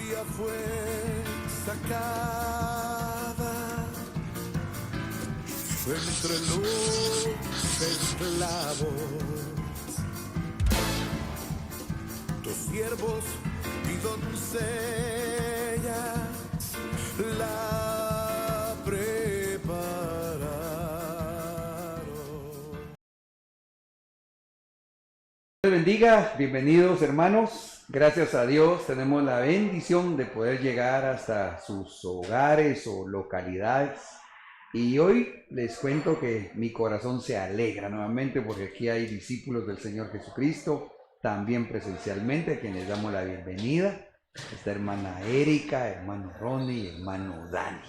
lluvia fue sacada entre los esclavos, tus siervos y doncellas la prepararon. Dios bendiga, bienvenidos hermanos. Gracias a Dios tenemos la bendición de poder llegar hasta sus hogares o localidades. Y hoy les cuento que mi corazón se alegra nuevamente porque aquí hay discípulos del Señor Jesucristo, también presencialmente, a quienes damos la bienvenida. Esta hermana Erika, hermano Ronnie y hermano Dani.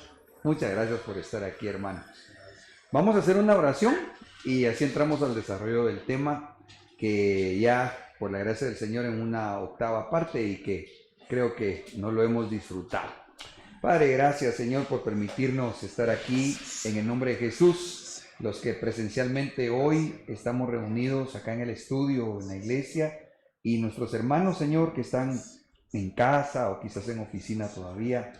Muchas gracias por estar aquí, hermanos. Vamos a hacer una oración y así entramos al desarrollo del tema que ya, por la gracia del Señor, en una octava parte y que creo que no lo hemos disfrutado. Padre, gracias Señor por permitirnos estar aquí en el nombre de Jesús. Los que presencialmente hoy estamos reunidos acá en el estudio, en la iglesia, y nuestros hermanos, Señor, que están en casa o quizás en oficina todavía,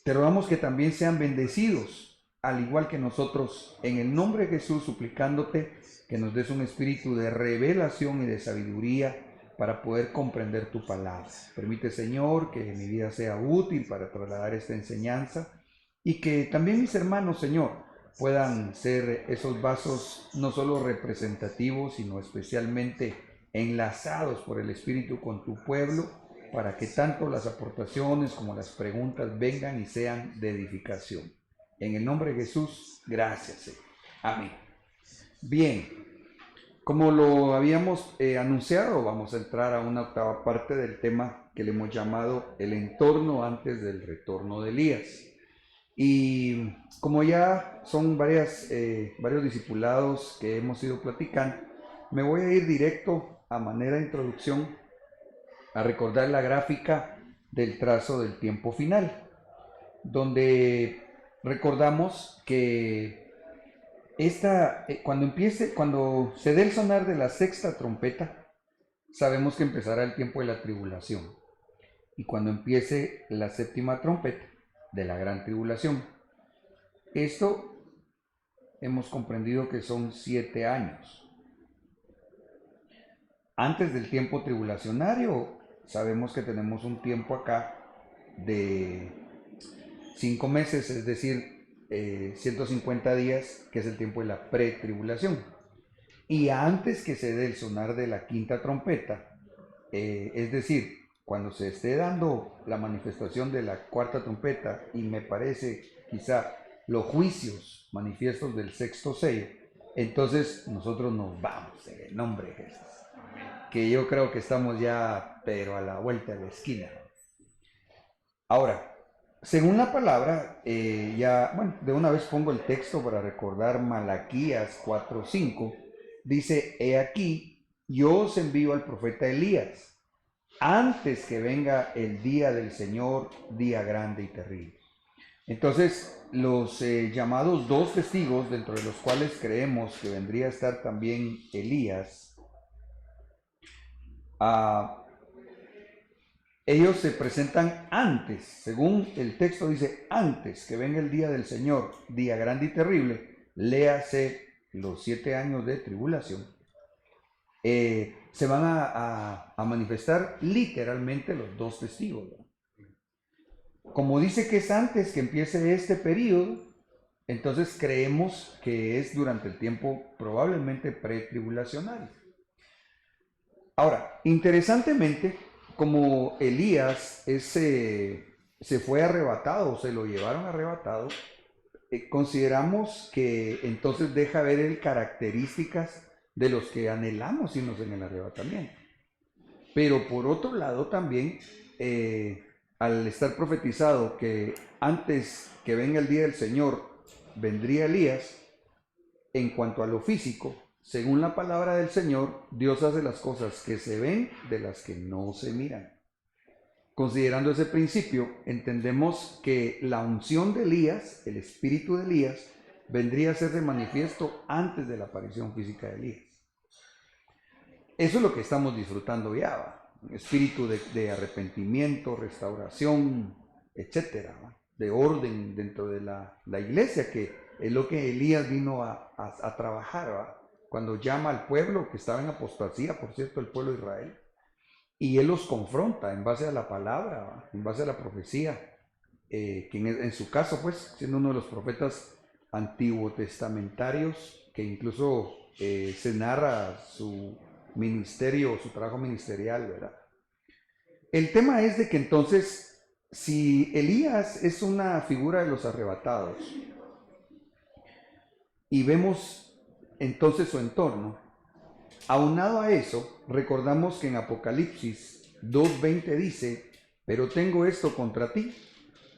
te rogamos que también sean bendecidos, al igual que nosotros, en el nombre de Jesús, suplicándote que nos des un espíritu de revelación y de sabiduría para poder comprender tu palabra. Permite, Señor, que mi vida sea útil para trasladar esta enseñanza y que también mis hermanos, Señor, puedan ser esos vasos no solo representativos, sino especialmente enlazados por el Espíritu con tu pueblo, para que tanto las aportaciones como las preguntas vengan y sean de edificación. En el nombre de Jesús, gracias, Señor. Amén. Bien, como lo habíamos anunciado, vamos a entrar a una octava parte del tema que le hemos llamado el entorno antes del retorno de Elías. Y como ya son varios discipulados que hemos ido platicando, me voy a ir directo a manera de introducción a recordar la gráfica del trazo del tiempo final, donde recordamos que cuando se dé el sonar de la sexta trompeta, sabemos que empezará el tiempo de la tribulación. Y cuando empiece la séptima trompeta de la gran tribulación, esto hemos comprendido que son 7 años. Antes del tiempo tribulacionario, sabemos que tenemos un tiempo acá de 5 meses, es decir, 150 días, que es el tiempo de la pretribulación. Y antes que se dé el sonar de la quinta trompeta, es decir, cuando se esté dando la manifestación de la cuarta trompeta, y me parece quizá los juicios manifiestos del sexto sello, entonces nosotros nos vamos en el nombre de Jesús, que yo creo que estamos ya, pero a la vuelta de la esquina. Ahora, según la palabra, de una vez pongo el texto para recordar Malaquías 4:5, dice: he aquí, yo os envío al profeta Elías, antes que venga el día del Señor, día grande y terrible. Entonces, los llamados 2 testigos, dentro de los cuales creemos que vendría a estar también Elías, ellos se presentan antes, según el texto dice, antes que venga el día del Señor, día grande y terrible, léase los 7 años de tribulación, se van a manifestar literalmente los 2 testigos. Como dice que es antes que empiece este periodo, entonces creemos que es durante el tiempo probablemente pretribulacionario. Ahora, interesantemente, como Elías se fue arrebatado, se lo llevaron arrebatado, consideramos que entonces deja ver características de los que anhelamos irnos en el arrebatamiento. Pero por otro lado también, al estar profetizado que antes que venga el día del Señor, vendría Elías, en cuanto a lo físico, según la palabra del Señor, Dios hace las cosas que se ven de las que no se miran. Considerando ese principio, entendemos que la unción de Elías, el espíritu de Elías, vendría a hacerse manifiesto antes de la aparición física de Elías. Eso es lo que estamos disfrutando ya. espíritu de arrepentimiento, restauración, etcétera, ¿va? De orden dentro de la iglesia, que es lo que Elías vino a trabajar, ¿va? Cuando llama al pueblo que estaba en apostasía, por cierto, el pueblo de Israel, y él los confronta en base a la palabra, ¿va? En base a la profecía, que en su caso, pues, siendo uno de los profetas antiguo testamentarios, que incluso se narra su ministerio, su trabajo ministerial, ¿verdad? El tema es de que entonces, si Elías es una figura de los arrebatados, y vemos entonces su entorno, aunado a eso, recordamos que en Apocalipsis 2:20 dice, pero tengo esto contra ti,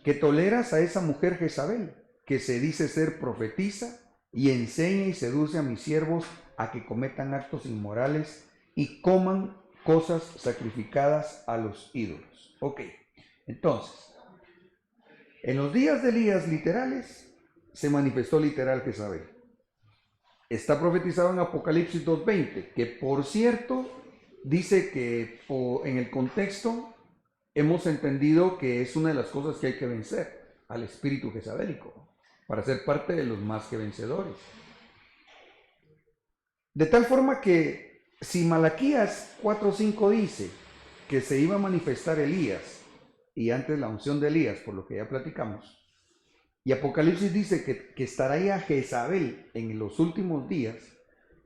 que toleras a esa mujer Jezabel, que se dice ser profetisa y enseña y seduce a mis siervos a que cometan actos inmorales y coman cosas sacrificadas a los ídolos. Ok, entonces, en los días de Elías literales, se manifestó literal Jezabel. Está profetizado en Apocalipsis 2:20, que por cierto dice que en el contexto hemos entendido que es una de las cosas que hay que vencer, al espíritu jezabélico, para ser parte de los más que vencedores. De tal forma que si Malaquías 4:5 dice que se iba a manifestar Elías, y antes la unción de Elías, por lo que ya platicamos, y Apocalipsis dice que estará ya Jezabel en los últimos días,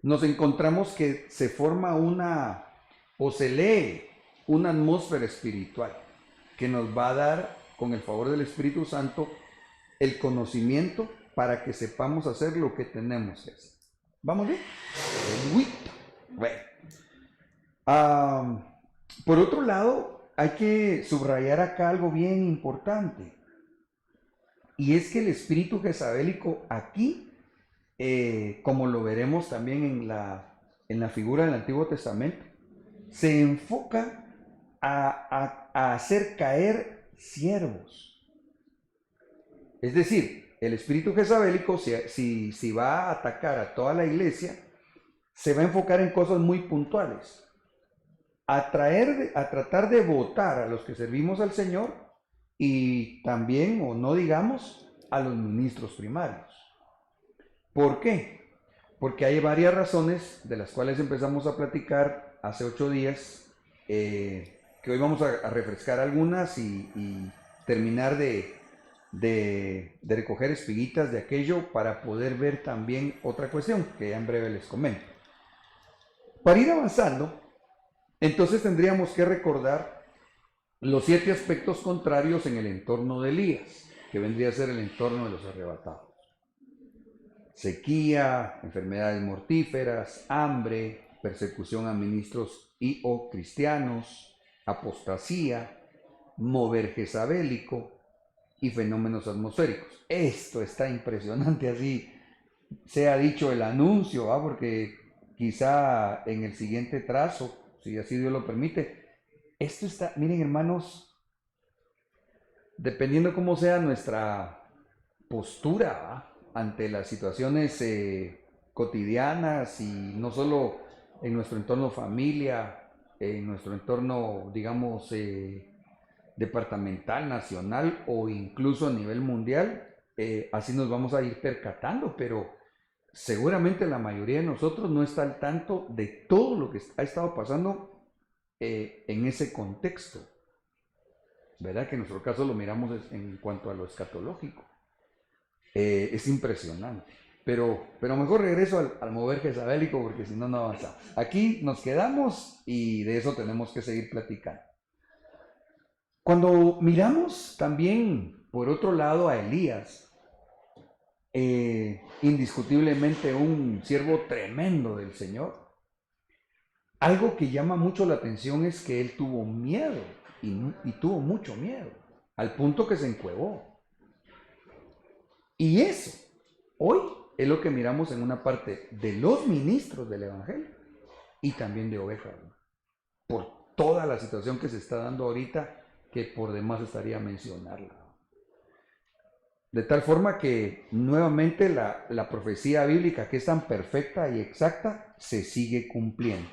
nos encontramos que se forma o se lee una atmósfera espiritual que nos va a dar, con el favor del Espíritu Santo, el conocimiento para que sepamos hacer lo que tenemos que hacer. ¿Vamos bien? Bueno. Por otro lado, hay que subrayar acá algo bien importante. Y es que el espíritu jezabélico aquí, como lo veremos también en la figura del Antiguo Testamento, se enfoca a hacer caer siervos. Es decir, el espíritu jezabélico, si va a atacar a toda la iglesia, se va a enfocar en cosas muy puntuales. A tratar de votar a los que servimos al Señor y también, o no digamos, a los ministros primarios. ¿Por qué? Porque hay varias razones de las cuales empezamos a platicar hace 8 días, que hoy vamos a refrescar algunas y terminar de recoger espiguitas de aquello para poder ver también otra cuestión que ya en breve les comento. Para ir avanzando, entonces tendríamos que recordar los 7 aspectos contrarios en el entorno de Elías, que vendría a ser el entorno de los arrebatados. Sequía, enfermedades mortíferas, hambre, persecución a ministros y o cristianos, apostasía, mover jezabélico y fenómenos atmosféricos. Esto está impresionante, así se ha dicho el anuncio, ¿va? Porque quizá en el siguiente trazo, si así Dios lo permite, esto está, miren hermanos, dependiendo cómo sea nuestra postura, ¿va? Ante las situaciones cotidianas y no solo en nuestro entorno familia, en nuestro entorno, digamos, departamental, nacional o incluso a nivel mundial, así nos vamos a ir percatando, pero seguramente la mayoría de nosotros no está al tanto de todo lo que ha estado pasando en ese contexto, ¿verdad? Que en nuestro caso lo miramos en cuanto a lo escatológico. Es impresionante. Pero mejor regreso al mover jezabélico porque si no, no avanzamos. Aquí nos quedamos y de eso tenemos que seguir platicando. Cuando miramos también, por otro lado, a Elías, indiscutiblemente un siervo tremendo del Señor, algo que llama mucho la atención es que él tuvo miedo, y tuvo mucho miedo, al punto que se encuevó. Y eso, hoy, es lo que miramos en una parte de los ministros del Evangelio y también de ovejas, ¿no? Por toda la situación que se está dando ahorita, que por demás estaría mencionarla. De tal forma que nuevamente la profecía bíblica, que es tan perfecta y exacta, se sigue cumpliendo.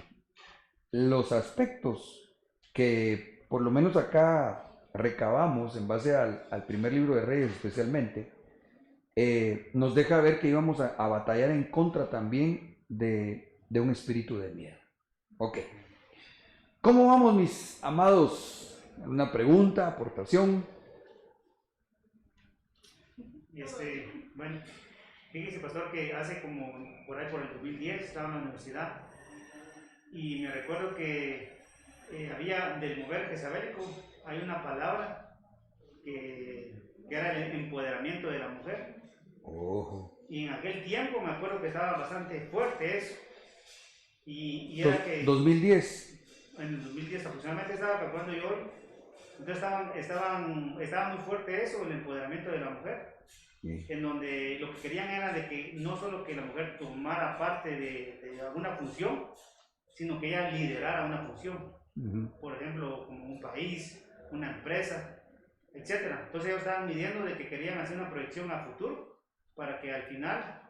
Los aspectos que por lo menos acá recabamos en base al primer libro de Reyes especialmente, nos deja ver que íbamos a batallar en contra también de un espíritu de miedo. Ok. ¿Cómo vamos, mis amados? ¿Una pregunta, aportación? Bueno, fíjese, pastor, que hace como por ahí por el 2010 estaba en la universidad y me recuerdo que había del mover jezabélico, hay una palabra que era el empoderamiento de la mujer. Ojo. Y en aquel tiempo me acuerdo que estaba bastante fuerte eso. Y era que 2010. en el 2010 aproximadamente estaba calculando yo hoy. Entonces estaba muy fuerte eso, el empoderamiento de la mujer. Sí. En donde lo que querían era de que no solo que la mujer tomara parte de alguna función, sino que ella liderara una función. Por ejemplo, como un país, una empresa, etcétera. Entonces ellos estaban midiendo de que querían hacer una proyección a futuro para que al final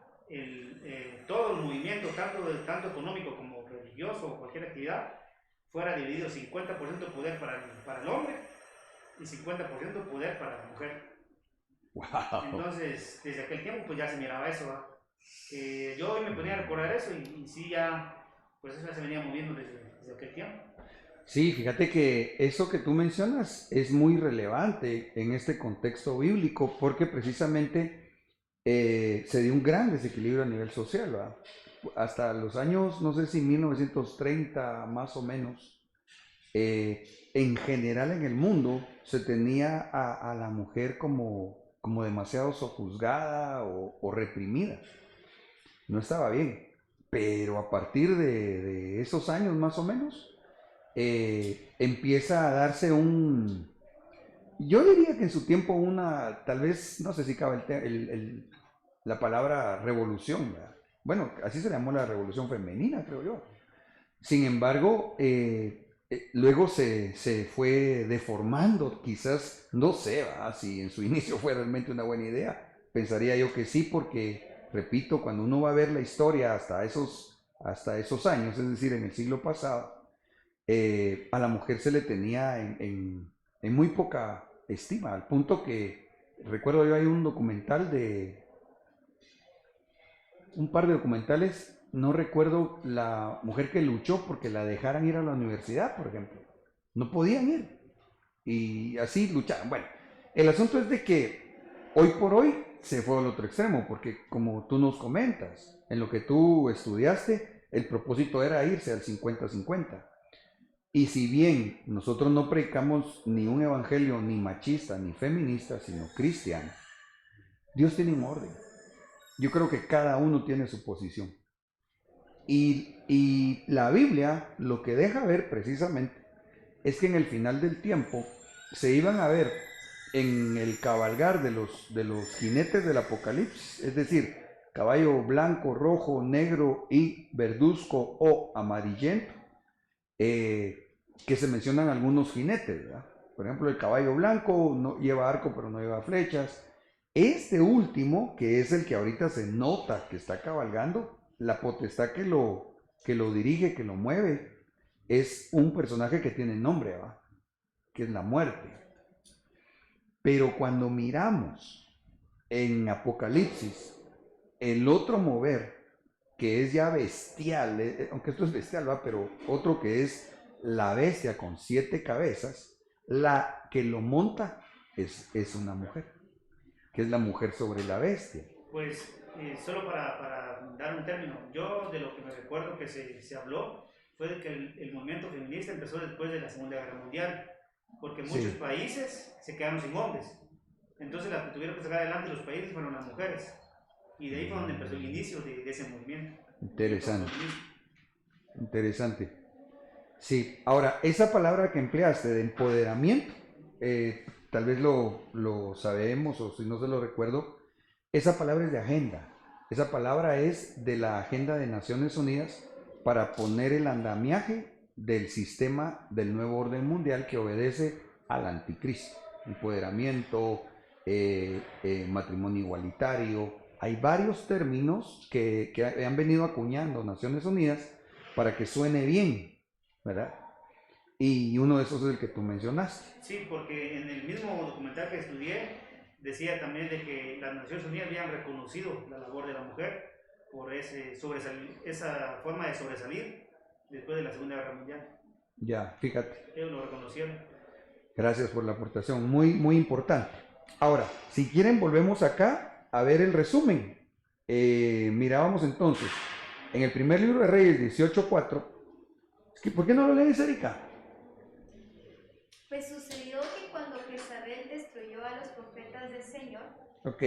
todo el movimiento, tanto económico como religioso o cualquier actividad, fuera dividido 50% poder para el hombre y 50% poder para la mujer. Wow. Entonces, desde aquel tiempo pues ya se miraba eso, ¿va? Yo hoy me ponía a recordar eso y sí ya, pues eso ya se venía moviendo desde aquel tiempo. Sí, fíjate que eso que tú mencionas es muy relevante en este contexto bíblico porque precisamente se dio un gran desequilibrio a nivel social, ¿verdad? Hasta los años, no sé si 1930 más o menos, en general en el mundo se tenía a la mujer como demasiado sojuzgada o reprimida. No estaba bien. Pero a partir de esos años más o menos, empieza a darse yo diría que en su tiempo tal vez, no sé si cabe la palabra revolución, ¿verdad? Bueno, así se llamó la revolución femenina, creo yo. Sin embargo, luego se fue deformando, quizás, no sé, ¿verdad? Si en su inicio fue realmente una buena idea. Pensaría yo que sí, porque, repito, cuando uno va a ver la historia hasta esos años, es decir, en el siglo pasado, a la mujer se le tenía en muy poca estima, al punto que recuerdo yo hay un par de documentales, no recuerdo la mujer que luchó porque la dejaran ir a la universidad, por ejemplo. No podían ir. Y así luchaban. Bueno, el asunto es de que hoy por hoy se fue al otro extremo, porque como tú nos comentas, en lo que tú estudiaste, el propósito era irse al 50-50. Y si bien nosotros no predicamos ni un evangelio ni machista ni feminista, sino cristiano, Dios tiene un orden. Yo creo que cada uno tiene su posición. Y la Biblia lo que deja ver precisamente es que en el final del tiempo se iban a ver en el cabalgar de los jinetes del Apocalipsis, es decir, caballo blanco, rojo, negro y verduzco o amarillento, que se mencionan algunos jinetes, ¿verdad? Por ejemplo, el caballo blanco no lleva arco pero no lleva flechas. Este último, que es el que ahorita se nota que está cabalgando, la potestad que lo dirige, que lo mueve, es un personaje que tiene nombre, ¿va? Que es la muerte. Pero cuando miramos en Apocalipsis el otro mover, que es ya bestial, aunque esto es bestial, ¿va? Pero otro que es la bestia con 7 cabezas, la que lo monta es una mujer, que es la mujer sobre la bestia. Pues solo para dar un término, yo de lo que me recuerdo que se habló fue de que el movimiento feminista empezó después de la Segunda Guerra Mundial, porque muchos Sí, países se quedaron sin hombres. Entonces las que tuvieron que sacar adelante los países fueron las mujeres. Y de ahí fue donde empezó el inicio de ese movimiento. interesante, interesante. Sí, ahora, esa palabra que empleaste de empoderamiento, tal vez lo sabemos o si no se lo recuerdo, esa palabra es de agenda. Esa palabra es de la agenda de Naciones Unidas para poner el andamiaje del sistema del nuevo orden mundial que obedece al anticristo. Empoderamiento, matrimonio igualitario. Hay varios términos que han venido acuñando Naciones Unidas para que suene bien, ¿verdad? y uno de esos es el que tú mencionaste. Sí, porque en el mismo documental que estudié decía también de que las Naciones Unidas habían reconocido la labor de la mujer por esa forma de sobresalir después de la Segunda Guerra Mundial. Ya, fíjate. Ellos lo reconocieron. Gracias por la aportación, muy, muy importante. Ahora, si quieren, volvemos acá a ver el resumen. Mirábamos entonces, en el primer libro de Reyes 18:4, ¿por qué no lo lees, Erika? Pues sucedió que cuando Jezabel destruyó a los profetas del Señor. Ok,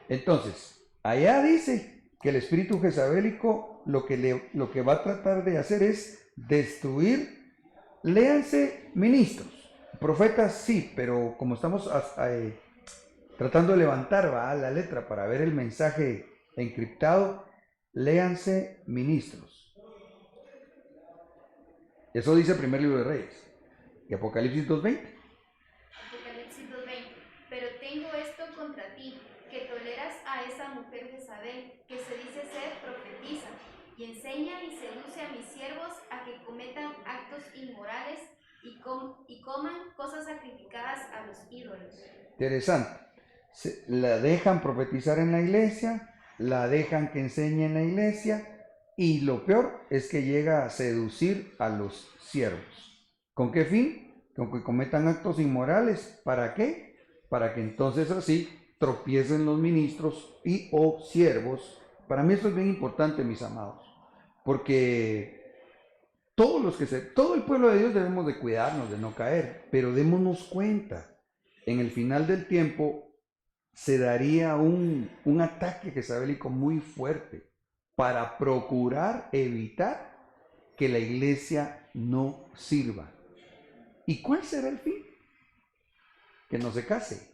entonces, allá dice que el espíritu jezabélico lo que va a tratar de hacer es destruir, léanse ministros, profetas sí, pero como estamos tratando de levantar la letra para ver el mensaje encriptado, léanse ministros. Eso dice el primer libro de Reyes. Y Apocalipsis 2:20. Apocalipsis 2:20. Pero tengo esto contra ti, que toleras a esa mujer Jezabel, que se dice ser profetisa, y enseña y seduce a mis siervos a que cometan actos inmorales y coman cosas sacrificadas a los ídolos. Interesante. La dejan profetizar en la iglesia, la dejan que enseñe en la iglesia, y lo peor es que llega a seducir a los siervos. ¿Con qué fin? Con que cometan actos inmorales. ¿Para qué? Para que entonces así tropiecen los ministros y o siervos. Para mí esto es bien importante, mis amados, porque todo el pueblo de Dios debemos de cuidarnos, de no caer, pero démonos cuenta, en el final del tiempo se daría un ataque jezabélico muy fuerte para procurar evitar que la iglesia no sirva. ¿Y cuál será el fin? Que no se case.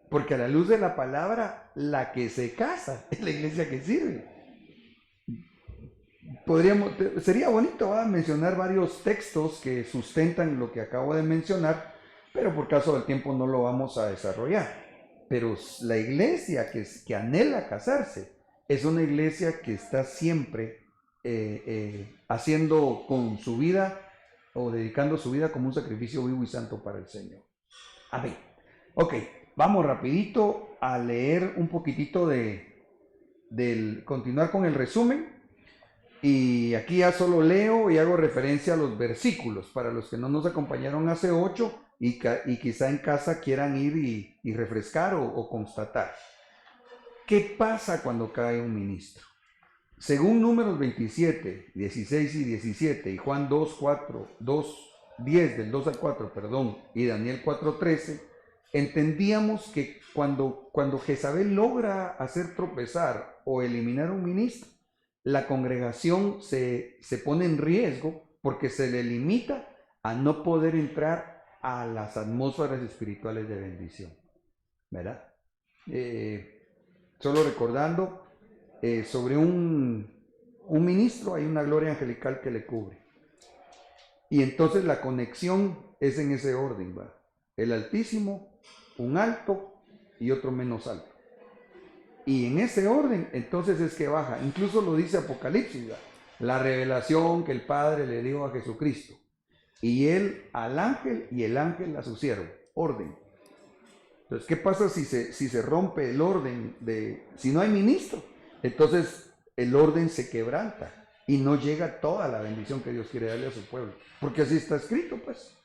Porque a la luz de la palabra, la que se casa es la iglesia que sirve. Sería bonito mencionar varios textos que sustentan lo que acabo de mencionar, pero por caso del tiempo no lo vamos a desarrollar. Pero la iglesia que anhela casarse es una iglesia que está siempre haciendo con su vida o dedicando su vida como un sacrificio vivo y santo para el Señor. Amén. Ok, vamos rapidito a leer un poquitito continuar con el resumen. Y aquí ya solo leo y hago referencia a los versículos para los que no nos acompañaron hace 8 y quizá en casa quieran ir y refrescar o constatar. ¿Qué pasa cuando cae un ministro? Según Números 27, 16 y 17 y Juan 10 del 2 al 4, y Daniel 4:13, entendíamos que cuando Jezabel logra hacer tropezar o eliminar un ministro, la congregación se pone en riesgo porque se le limita a no poder entrar a las atmósferas espirituales de bendición, ¿verdad? Solo recordando, sobre un ministro hay una gloria angelical que le cubre. Y entonces la conexión es en ese orden, ¿va? El Altísimo, un alto y otro menos alto. Y en ese orden, entonces es que baja. Incluso lo dice Apocalipsis, ¿va? La revelación que el Padre le dio a Jesucristo. Y él al ángel y el ángel a su siervo. Orden. Entonces, ¿qué pasa si se rompe el orden si no hay ministro? Entonces el orden se quebranta y no llega toda la bendición que Dios quiere darle a su pueblo. Porque así está escrito, pues.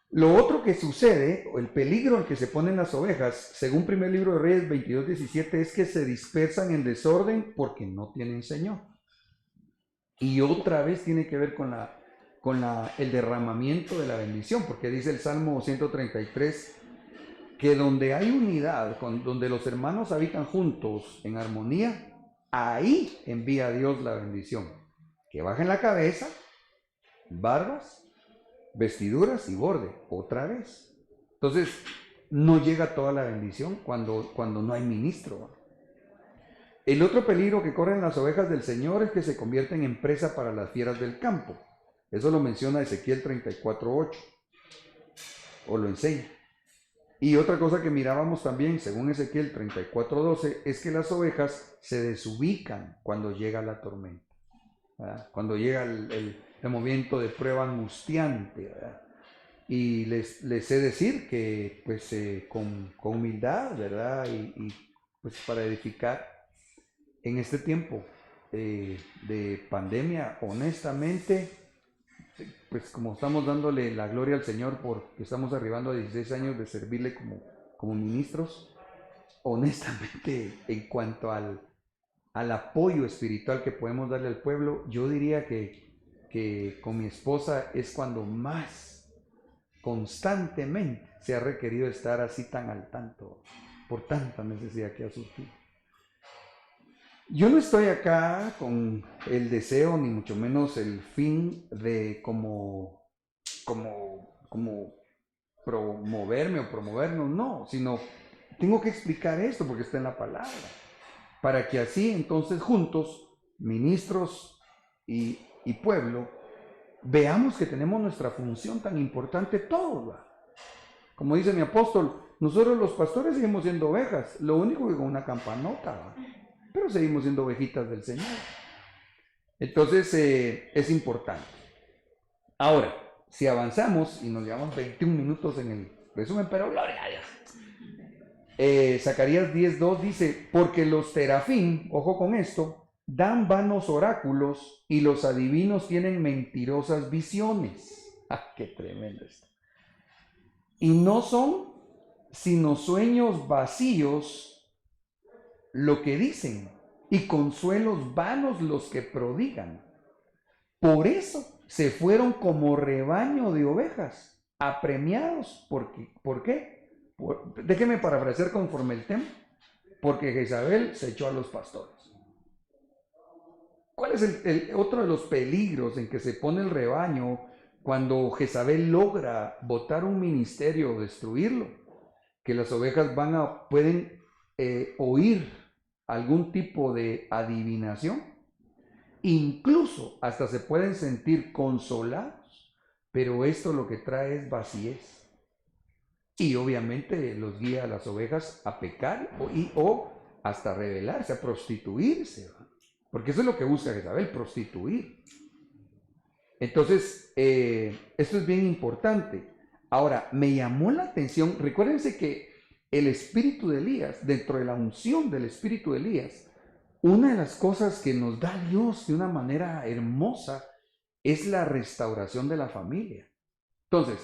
Lo otro que sucede, o el peligro en que se ponen las ovejas, según primer libro de Reyes 22:17, es que se dispersan en desorden porque no tienen Señor. Y otra vez tiene que ver con el derramamiento de la bendición, porque dice el Salmo 133, que donde hay unidad, donde los hermanos habitan juntos en armonía, ahí envía Dios la bendición. Que baja en la cabeza, barbas, vestiduras y borde, otra vez. Entonces, no llega toda la bendición cuando no hay ministro. El otro peligro que corren las ovejas del Señor es que se convierten en presa para las fieras del campo. Eso lo menciona Ezequiel 34:8, o lo enseña. Y otra cosa que mirábamos también, según Ezequiel 34:12, es que las ovejas se desubican cuando llega la tormenta, ¿verdad? Cuando llega el momento de prueba angustiante, ¿verdad? Y les sé decir que pues con humildad, ¿verdad? Y pues para edificar en este tiempo de pandemia, honestamente, pues como estamos dándole la gloria al Señor porque estamos arribando a 16 años de servirle como ministros, honestamente, en cuanto al apoyo espiritual que podemos darle al pueblo, yo diría que con mi esposa es cuando más constantemente se ha requerido estar así tan al tanto por tanta necesidad que ha surgido. Yo no estoy acá con el deseo ni mucho menos el fin de como promoverme o promovernos, no, sino tengo que explicar esto porque está en la palabra, para que así entonces juntos, ministros y pueblo, veamos que tenemos nuestra función tan importante todos, ¿va? Como dice mi apóstol, nosotros los pastores seguimos siendo ovejas, lo único que con una campanota, ¿va? Pero seguimos siendo ovejitas del Señor. Entonces es importante. Ahora, si avanzamos y nos llevamos 21 minutos en el resumen, pero gloria a Dios. Zacarías 10:2 dice, porque los terafín, ojo con esto, dan vanos oráculos y los adivinos tienen mentirosas visiones. ¡Ah, qué tremendo esto! Y no son sino sueños vacíos lo que dicen y consuelos vanos los que prodigan. Por eso se fueron como rebaño de ovejas, apremiados. ¿Por qué? Déjeme parafrasear conforme el tema. Porque Jezabel se echó a los pastores. ¿Cuál es el otro de los peligros en que se pone el rebaño cuando Jezabel logra botar un ministerio o destruirlo? Que las ovejas pueden oír algún tipo de adivinación, incluso hasta se pueden sentir consolados, pero esto lo que trae es vacíez. Y obviamente los guía a las ovejas a pecar o hasta rebelarse, a prostituirse, ¿verdad? Porque eso es lo que busca Jezabel, prostituir. Entonces, esto es bien importante. Ahora, me llamó la atención, recuérdense que el espíritu de Elías, dentro de la unción del espíritu de Elías, una de las cosas que nos da Dios de una manera hermosa es la restauración de la familia. Entonces,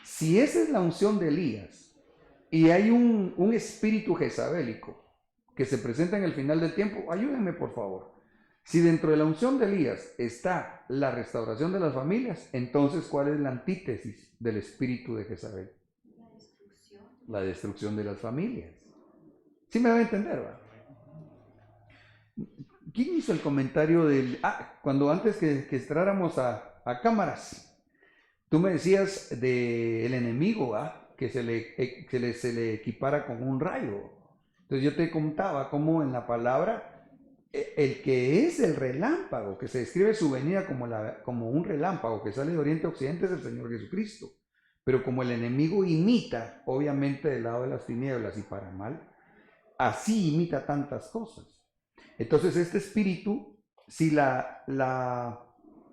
si esa es la unción de Elías y hay un espíritu jezabélico que se presenta en el final del tiempo, ayúdenme por favor. Si dentro de la unción de Elías está la restauración de las familias, entonces ¿cuál es la antítesis del espíritu de Jezabel? La destrucción de las familias. ¿Sí me va a entender, va? ¿Quién hizo el comentario del... cuando antes que entráramos a cámaras, tú me decías del enemigo, ¿va? Que se le equipara con un rayo. Entonces yo te contaba cómo en la palabra, el que es el relámpago, que se describe su venida como un relámpago que sale de oriente a occidente, es el Señor Jesucristo. Pero como el enemigo imita, obviamente del lado de las tinieblas y para mal, así imita tantas cosas. Entonces este espíritu, si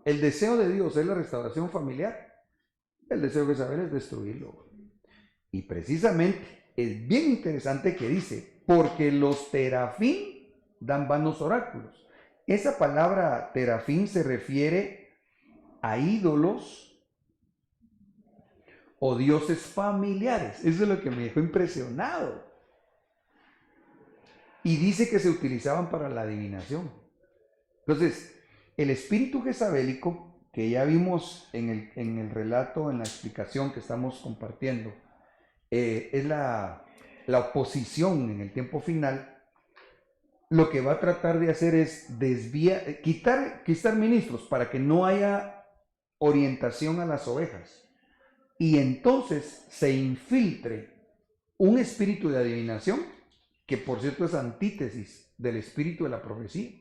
el deseo de Dios es la restauración familiar, el deseo de Jezabel es destruirlo. Y precisamente es bien interesante que dice, porque los terafín dan vanos oráculos. Esa palabra terafín se refiere a ídolos o dioses familiares. Eso es lo que me dejó impresionado. Y dice que se utilizaban para la adivinación. Entonces, el espíritu jezabélico, que ya vimos en el relato, en la explicación que estamos compartiendo, es la oposición en el tiempo final. Lo que va a tratar de hacer es quitar ministros para que no haya orientación a las ovejas. Y entonces se infiltre un espíritu de adivinación, que por cierto es antítesis del espíritu de la profecía,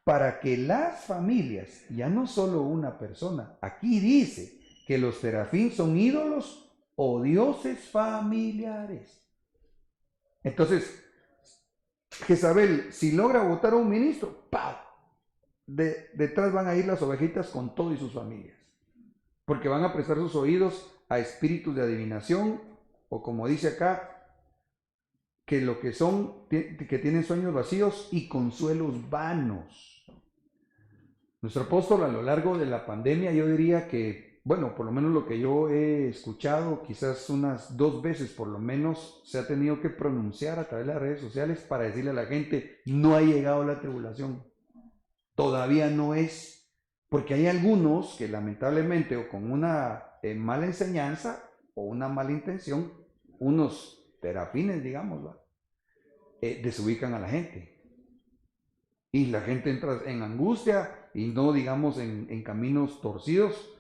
para que las familias, ya no solo una persona, aquí dice que los terafín son ídolos o dioses familiares. Entonces, Jezabel, si logra votar a un ministro, ¡pau!, detrás van a ir las ovejitas con todo y sus familias, porque van a prestar sus oídos a espíritus de adivinación, o como dice acá, que lo que son, que tienen sueños vacíos y consuelos vanos. Nuestro apóstol a lo largo de la pandemia, yo diría que, bueno, por lo menos lo que yo he escuchado, quizás unas 2 veces por lo menos, se ha tenido que pronunciar a través de las redes sociales para decirle a la gente, no ha llegado la tribulación, todavía no es, porque hay algunos que lamentablemente o con una mala enseñanza o una mala intención, unos terafines, digamos, desubican a la gente. Y la gente entra en angustia y no, digamos, en caminos torcidos,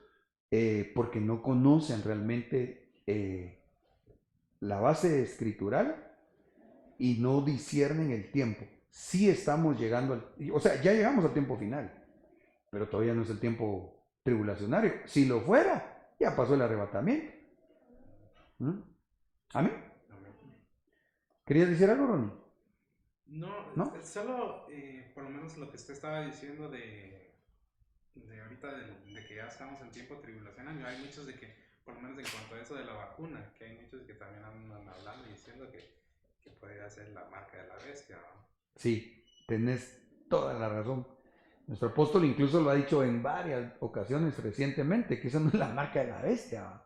porque no conocen realmente la base escritural y no disciernen el tiempo. Sí estamos llegando, o sea, ya llegamos al tiempo final, pero todavía no es el tiempo tribulacionario. Si lo fuera, ya pasó el arrebatamiento. ¿Amén? ¿Querías decir algo, Ronnie? No, solo por lo menos lo que usted estaba diciendo de ahorita de que ya estamos en tiempo tribulacionario. Hay muchos de que, por lo menos en cuanto a eso de la vacuna, que hay muchos que también andan hablando y diciendo que podría ser la marca de la bestia, ¿no? Sí, tenés toda la razón. Nuestro apóstol incluso lo ha dicho en varias ocasiones recientemente, que esa no es la marca de la bestia.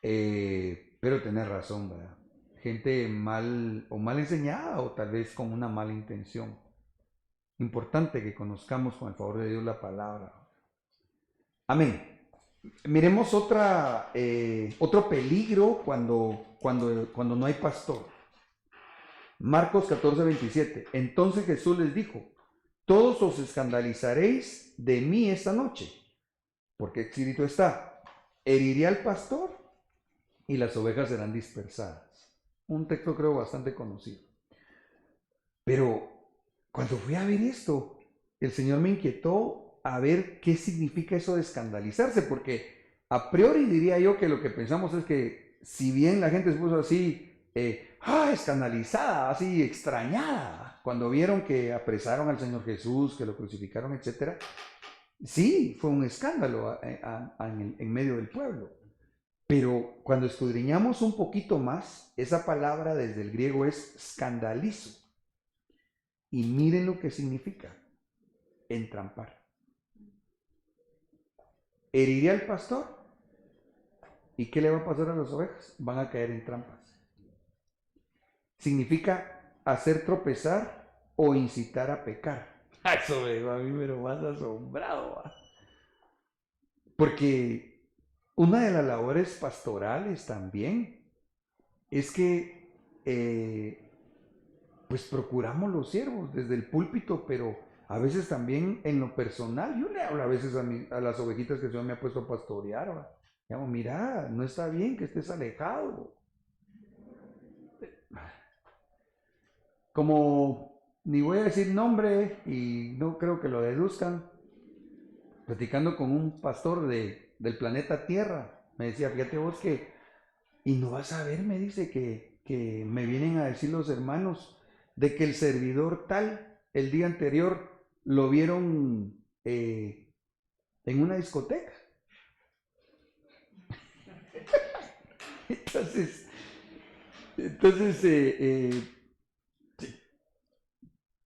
Pero tenés razón, ¿verdad? Gente mal enseñada o tal vez con una mala intención. Importante que conozcamos con el favor de Dios la palabra. Amén. Miremos otro peligro cuando no hay pastor. Marcos 14:27. Entonces Jesús les dijo, todos os escandalizaréis de mí esta noche, porque escrito está, heriré al pastor y las ovejas serán dispersadas. Un texto creo bastante conocido. Pero cuando fui a ver esto, el Señor me inquietó a ver qué significa eso de escandalizarse, porque a priori diría yo que lo que pensamos es que si bien la gente se puso así, escandalizada, así extrañada, cuando vieron que apresaron al Señor Jesús, que lo crucificaron, etc. Sí, fue un escándalo en medio del pueblo. Pero cuando escudriñamos un poquito más, esa palabra desde el griego es escandalizo. Y miren lo que significa, entrampar. Heriré al pastor, ¿y qué le va a pasar a las ovejas? Van a caer en trampas. Significa hacer tropezar o incitar a pecar. Eso me va a mí, pero más asombrado. ¿Va? Porque una de las labores pastorales también es que pues procuramos los siervos desde el púlpito, pero a veces también en lo personal. Yo le hablo a veces a las ovejitas que el Señor me ha puesto a pastorear. ¿Va? Digo, mira, no está bien que estés alejado. Como ni voy a decir nombre y no creo que lo deduzcan, platicando con un pastor del planeta Tierra, me decía, fíjate vos que, y no vas a ver, me dice que me vienen a decir los hermanos de que el servidor tal, el día anterior, lo vieron en una discoteca. Entonces,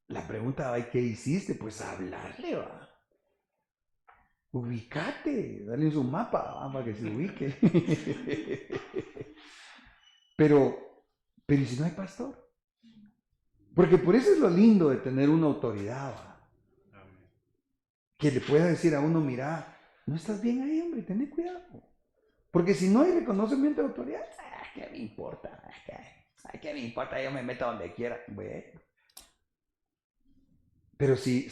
la pregunta, ¿ay, qué hiciste? Pues hablarle, va. Ubicate, dale su mapa, para que se ubique. Pero ¿y si no hay pastor? Porque por eso es lo lindo de tener una autoridad, ¿va? Que le pueda decir a uno, mira, no estás bien ahí, hombre, ten cuidado. Porque si no hay reconocimiento de autoridad, ¿qué me importa? ¿Qué me importa? Yo me meto donde quiera. Bueno. Pero si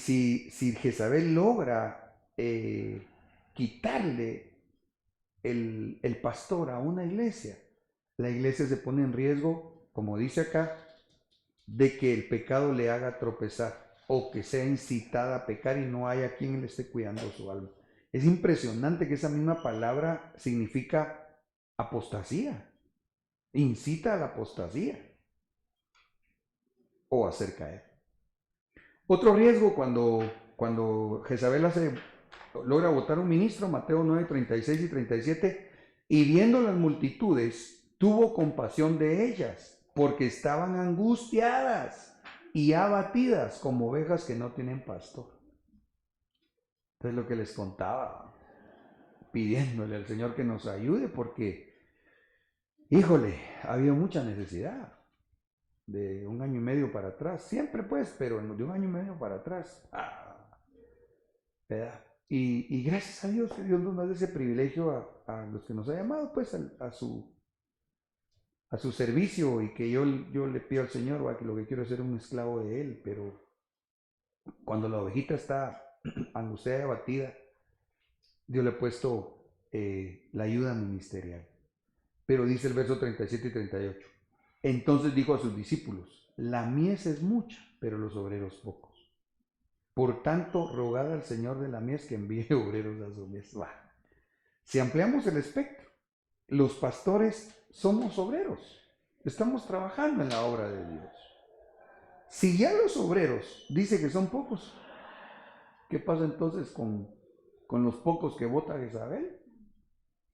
Jezabel logra quitarle el pastor a una iglesia, la iglesia se pone en riesgo, como dice acá, de que el pecado le haga tropezar o que sea incitada a pecar y no haya quien le esté cuidando su alma. Es impresionante que esa misma palabra significa apostasía, incita a la apostasía o hacer caer. Otro riesgo cuando cuando Jezabel logra votar un ministro, Mateo 9, 36 y 37, y viendo las multitudes, tuvo compasión de ellas, porque estaban angustiadas y abatidas como ovejas que no tienen pastor. Entonces lo que les contaba, pidiéndole al Señor que nos ayude, porque, híjole, ha habido mucha necesidad. De 1 año y medio para atrás, siempre pues, pero de 1 año y medio para atrás, ¿verdad? Y gracias a Dios, que Dios nos da ese privilegio a los que nos ha llamado pues a su servicio, y que yo le pido al Señor, ¿verdad?, que lo que quiero es ser un esclavo de Él. Pero cuando la ovejita está angustiada y abatida, Dios le ha puesto la ayuda ministerial. Pero dice el verso 37 y 38, entonces dijo a sus discípulos, la mies es mucha, pero los obreros pocos. Por tanto, rogad al Señor de la mies que envíe obreros a su mies. Si ampliamos el espectro, los pastores somos obreros, estamos trabajando en la obra de Dios. Si ya los obreros dice que son pocos, ¿qué pasa entonces con los pocos que vota Jezabel?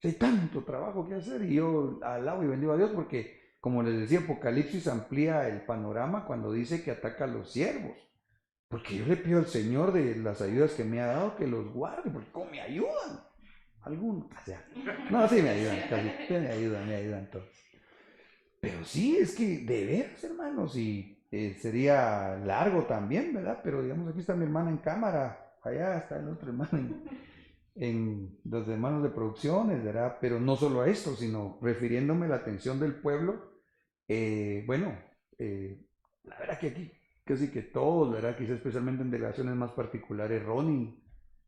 Hay tanto trabajo que hacer, y yo alabo y bendigo a Dios porque, como les decía, Apocalipsis amplía el panorama cuando dice que ataca a los siervos. Porque yo le pido al Señor de las ayudas que me ha dado que los guarde, porque ¿cómo me ayudan? Algunos, o sea, no, sí me ayudan, casi, me ayudan todos. Pero sí, es que de veras, hermanos, y sería largo también, ¿verdad? Pero digamos, aquí está mi hermana en cámara, allá está el otro hermano en los hermanos de producciones, ¿verdad? Pero no solo a esto, sino refiriéndome a la atención del pueblo. La verdad que aquí casi que todos, ¿verdad? Quizá especialmente en delegaciones más particulares, Ronnie,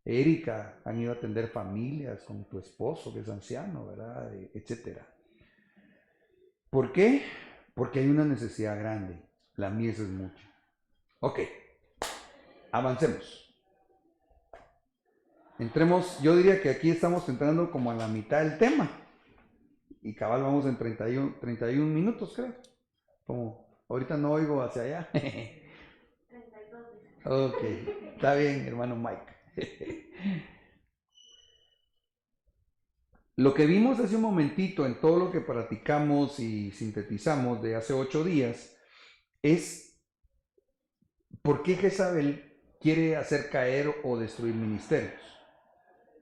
Erika, han ido a atender familias con tu esposo que es anciano, ¿verdad? Etcétera. ¿Por qué? Porque hay una necesidad grande, la mies es mucha. Ok, avancemos. Entremos, yo diría que aquí estamos entrando como a la mitad del tema, y cabal vamos en 31 minutos, creo. Como ahorita no oigo hacia allá. 32. Ok, está bien, hermano Mike. Lo que vimos hace un momentito en todo lo que practicamos y sintetizamos de hace 8 días es por qué Jezabel quiere hacer caer o destruir ministerios.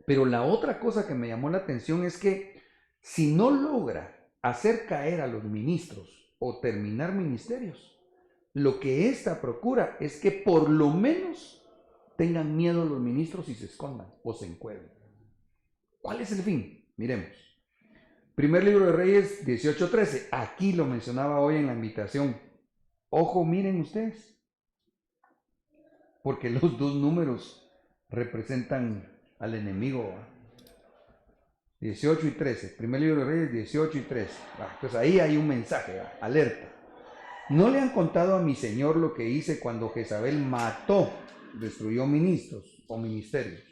Pero la otra cosa que me llamó la atención es que si no logra hacer caer a los ministros o terminar ministerios, lo que ésta procura es que por lo menos tengan miedo los ministros y se escondan o se encuevren. ¿Cuál es el fin? Miremos. Primer libro de Reyes 18:13. Aquí lo mencionaba hoy en la invitación. Ojo, miren ustedes. Porque los dos números representan al enemigo. 18 y 13. Primer libro de Reyes 18 y 13. Pues ahí hay un mensaje. Alerta. ¿No le han contado a mi señor lo que hice cuando Jezabel destruyó ministros o ministerios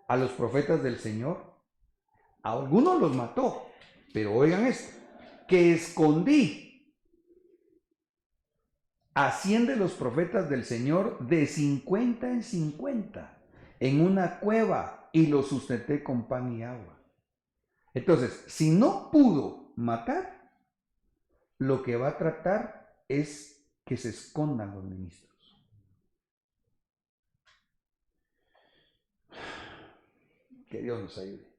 a los profetas del Señor? A algunos los mató, pero oigan esto, que escondí a 100 de los profetas del Señor de 50 en 50 en una cueva y los sustenté con pan y agua. Entonces, si no pudo matar, lo que va a tratar es que se escondan los ministros. Que Dios nos ayude.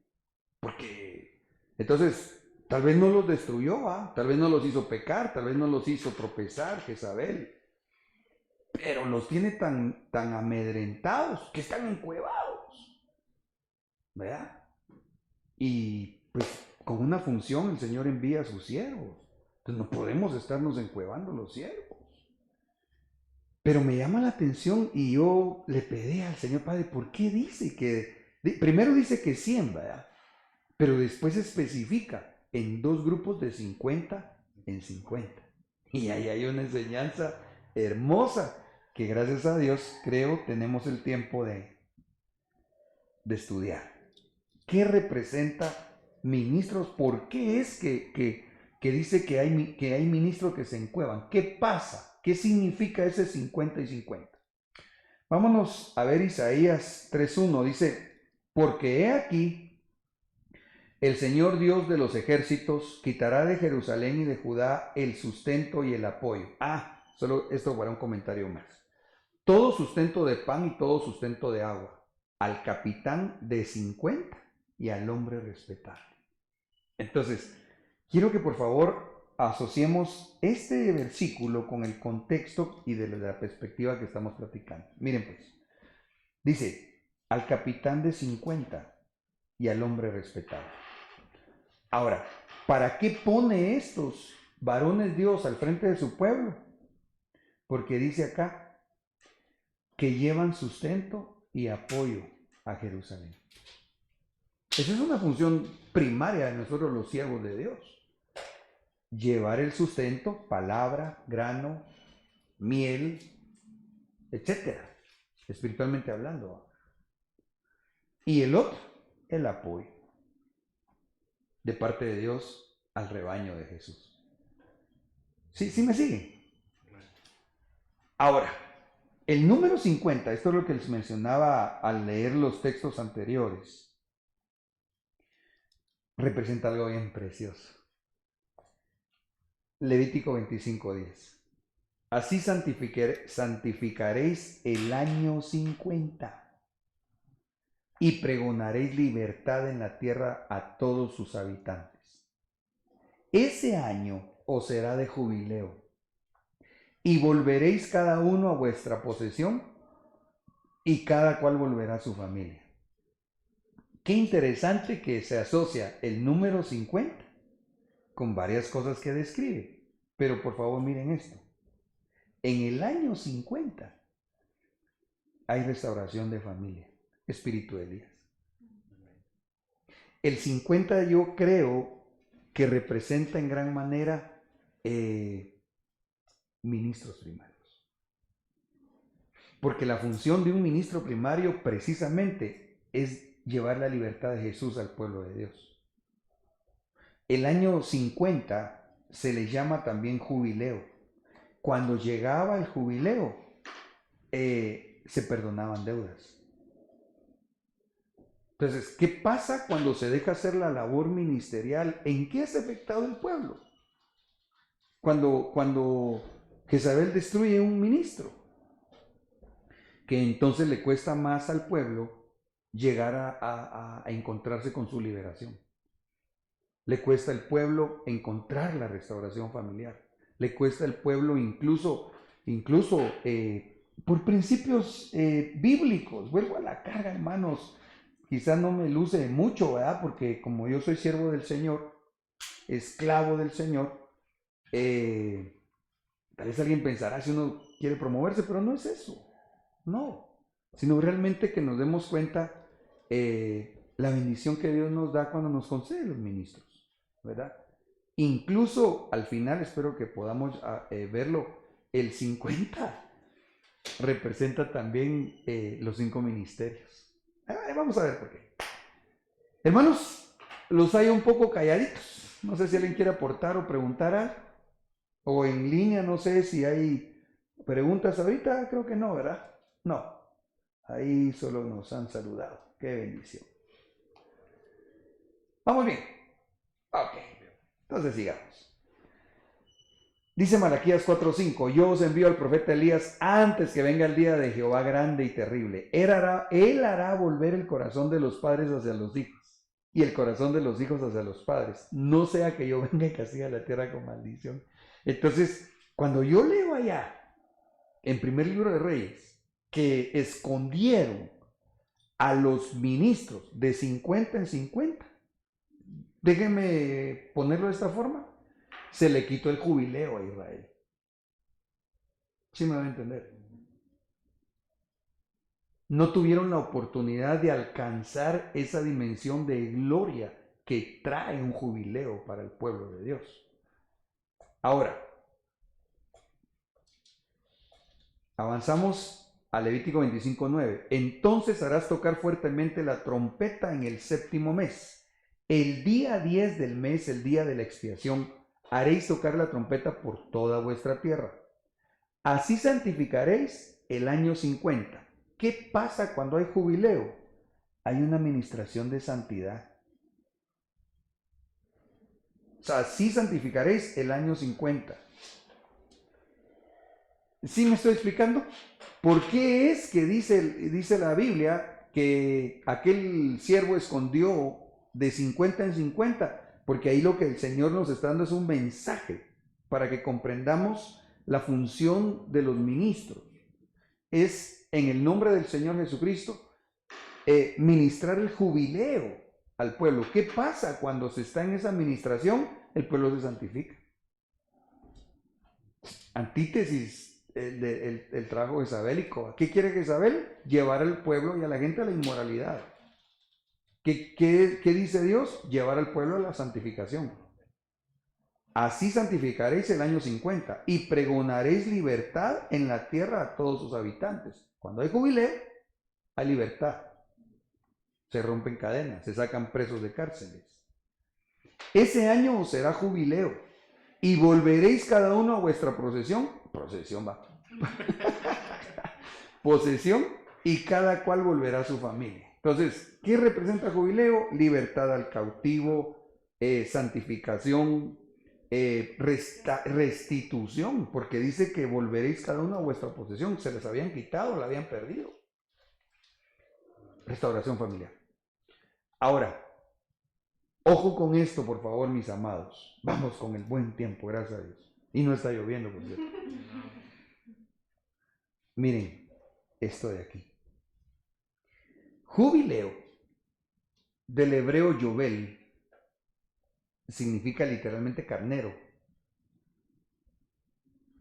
Porque entonces tal vez no los destruyó, tal vez no los hizo pecar, tal vez no los hizo tropezar, Jezabel, pero los tiene tan amedrentados que están encuevados, ¿verdad? Y pues con una función el Señor envía a sus siervos. Entonces no podemos estarnos encuevando los siervos. Pero me llama la atención y yo le pedí al Señor, Padre, ¿por qué dice que... Primero dice que 100, ¿verdad? Pero después especifica en 2 grupos de 50 en 50. Y ahí hay una enseñanza hermosa que gracias a Dios creo tenemos el tiempo de estudiar. ¿Qué representa ministros? ¿Por qué es que dice que hay ministros que se encuevan? ¿Qué pasa? ¿Qué significa ese 50 y 50? Vámonos a ver Isaías 3:1. Dice, porque he aquí, el Señor Dios de los ejércitos quitará de Jerusalén y de Judá el sustento y el apoyo. Solo esto para un comentario más. Todo sustento de pan y todo sustento de agua, al capitán de 50 y al hombre respetable. Entonces, quiero que por favor asociemos este versículo con el contexto y de la perspectiva que estamos platicando. Miren pues, dice, al capitán de 50 y al hombre respetable. Ahora, ¿para qué pone estos varones Dios al frente de su pueblo? Porque dice acá que llevan sustento y apoyo a Jerusalén. Esa es una función primaria de nosotros los siervos de Dios. Llevar el sustento, palabra, grano, miel, etcétera, espiritualmente hablando. Y el otro, el apoyo de parte de Dios al rebaño de Jesús. ¿Sí me siguen? Ahora, el número 50, esto es lo que les mencionaba al leer los textos anteriores, representa algo bien precioso. Levítico 25:10. Así santificaréis el año 50 y pregonaréis libertad en la tierra a todos sus habitantes. Ese año os será de jubileo y volveréis cada uno a vuestra posesión y cada cual volverá a su familia. Qué interesante que se asocia el número 50 con varias cosas que describe. Pero por favor miren esto. En el año 50 hay restauración de familia, espíritu de Elías. El 50 yo creo que representa en gran manera ministros primarios. Porque la función de un ministro primario precisamente es llevar la libertad de Jesús al pueblo de Dios. El año 50 se le llama también jubileo. Cuando llegaba el jubileo, se perdonaban deudas. Entonces, ¿qué pasa cuando se deja hacer la labor ministerial? ¿En qué es afectado el pueblo? Cuando Jezabel destruye un ministro, que entonces le cuesta más al pueblo llegar a encontrarse con su liberación. Le cuesta al pueblo encontrar la restauración familiar. Le cuesta al pueblo incluso por principios bíblicos. Vuelvo a la carga, hermanos. Quizás no me luce mucho, ¿verdad? Porque como yo soy siervo del Señor, esclavo del Señor, tal vez alguien pensará si uno quiere promoverse, pero no es eso. No. Sino realmente que nos demos cuenta la bendición que Dios nos da cuando nos concede los ministros, ¿verdad? Incluso al final, espero que podamos verlo, el 50 representa también los 5 ministerios. Vamos a ver por qué. Hermanos, los hay un poco calladitos. No sé si alguien quiere aportar o preguntar algo. O en línea, no sé si hay preguntas ahorita. Creo que no, ¿verdad? No. Ahí solo nos han saludado. Qué bendición. ¿Vamos bien? Ok. Entonces sigamos. Dice Malaquías 4:5, yo os envío al profeta Elías antes que venga el día de Jehová grande y terrible. Él hará volver el corazón de los padres hacia los hijos y el corazón de los hijos hacia los padres. No sea que yo venga y castigue la tierra con maldición. Entonces, cuando yo leo allá, en primer libro de Reyes, que escondieron a los ministros de 50 en 50, déjenme ponerlo de esta forma. Se le quitó el jubileo a Israel. ¿Sí me van a entender? No tuvieron la oportunidad de alcanzar esa dimensión de gloria que trae un jubileo para el pueblo de Dios. Ahora, avanzamos a Levítico 25:9. Entonces harás tocar fuertemente la trompeta en el 7º mes. El día 10 del mes, el día de la expiación, haréis tocar la trompeta por toda vuestra tierra. Así santificaréis el año 50 ¿Qué pasa cuando hay jubileo? Hay una administración de santidad. O sea, sí santificaréis el año 50. ¿Sí me estoy explicando? ¿Por qué es que dice la Biblia que aquel siervo escondió de 50 en 50? Porque ahí lo que el Señor nos está dando es un mensaje para que comprendamos la función de los ministros. Es en el nombre del Señor Jesucristo ministrar el jubileo al pueblo. ¿Qué pasa cuando se está en esa administración? El pueblo se santifica. Antítesis el trabajo jezabélico. ¿Qué quiere Jezabel? Llevar al pueblo y a la gente a la inmoralidad. ¿Qué dice Dios? Llevar al pueblo a la santificación. Así santificaréis el año 50 y pregonaréis libertad en la tierra a todos sus habitantes. Cuando hay jubileo, hay libertad. Se rompen cadenas, se sacan presos de cárceles. Ese año os será jubileo y volveréis cada uno a vuestra posesión, y cada cual volverá a su familia. Entonces, ¿qué representa jubileo? Libertad al cautivo, santificación, restitución, porque dice que volveréis cada uno a vuestra posesión. Se les habían quitado, la habían perdido. Restauración familiar. Ahora, ojo con esto, por favor, mis amados. Vamos con el buen tiempo, gracias a Dios. Y no está lloviendo, por cierto. Miren, esto de aquí. Jubileo, del hebreo yovel, significa literalmente carnero.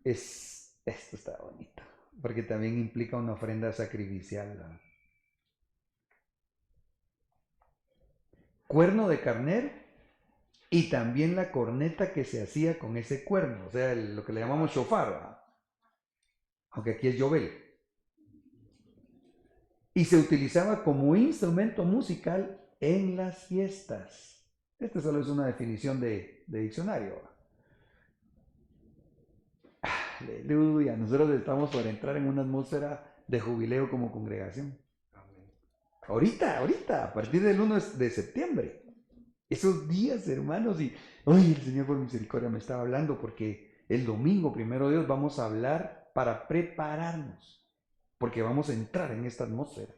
Esto está bonito, porque también implica una ofrenda sacrificial, ¿verdad? Cuerno de carnero y también la corneta que se hacía con ese cuerno, o sea, lo que le llamamos shofar, ¿verdad? Aunque aquí es yovel. Y se utilizaba como instrumento musical en las fiestas. Esta solo es una definición de diccionario, ¿verdad? Aleluya, nosotros estamos por entrar en una atmósfera de jubileo como congregación. Ahorita, a partir del 1 de septiembre. Esos días, hermanos, y hoy el Señor por misericordia me estaba hablando, porque el domingo, primero Dios, vamos a hablar para prepararnos, porque vamos a entrar en esta atmósfera.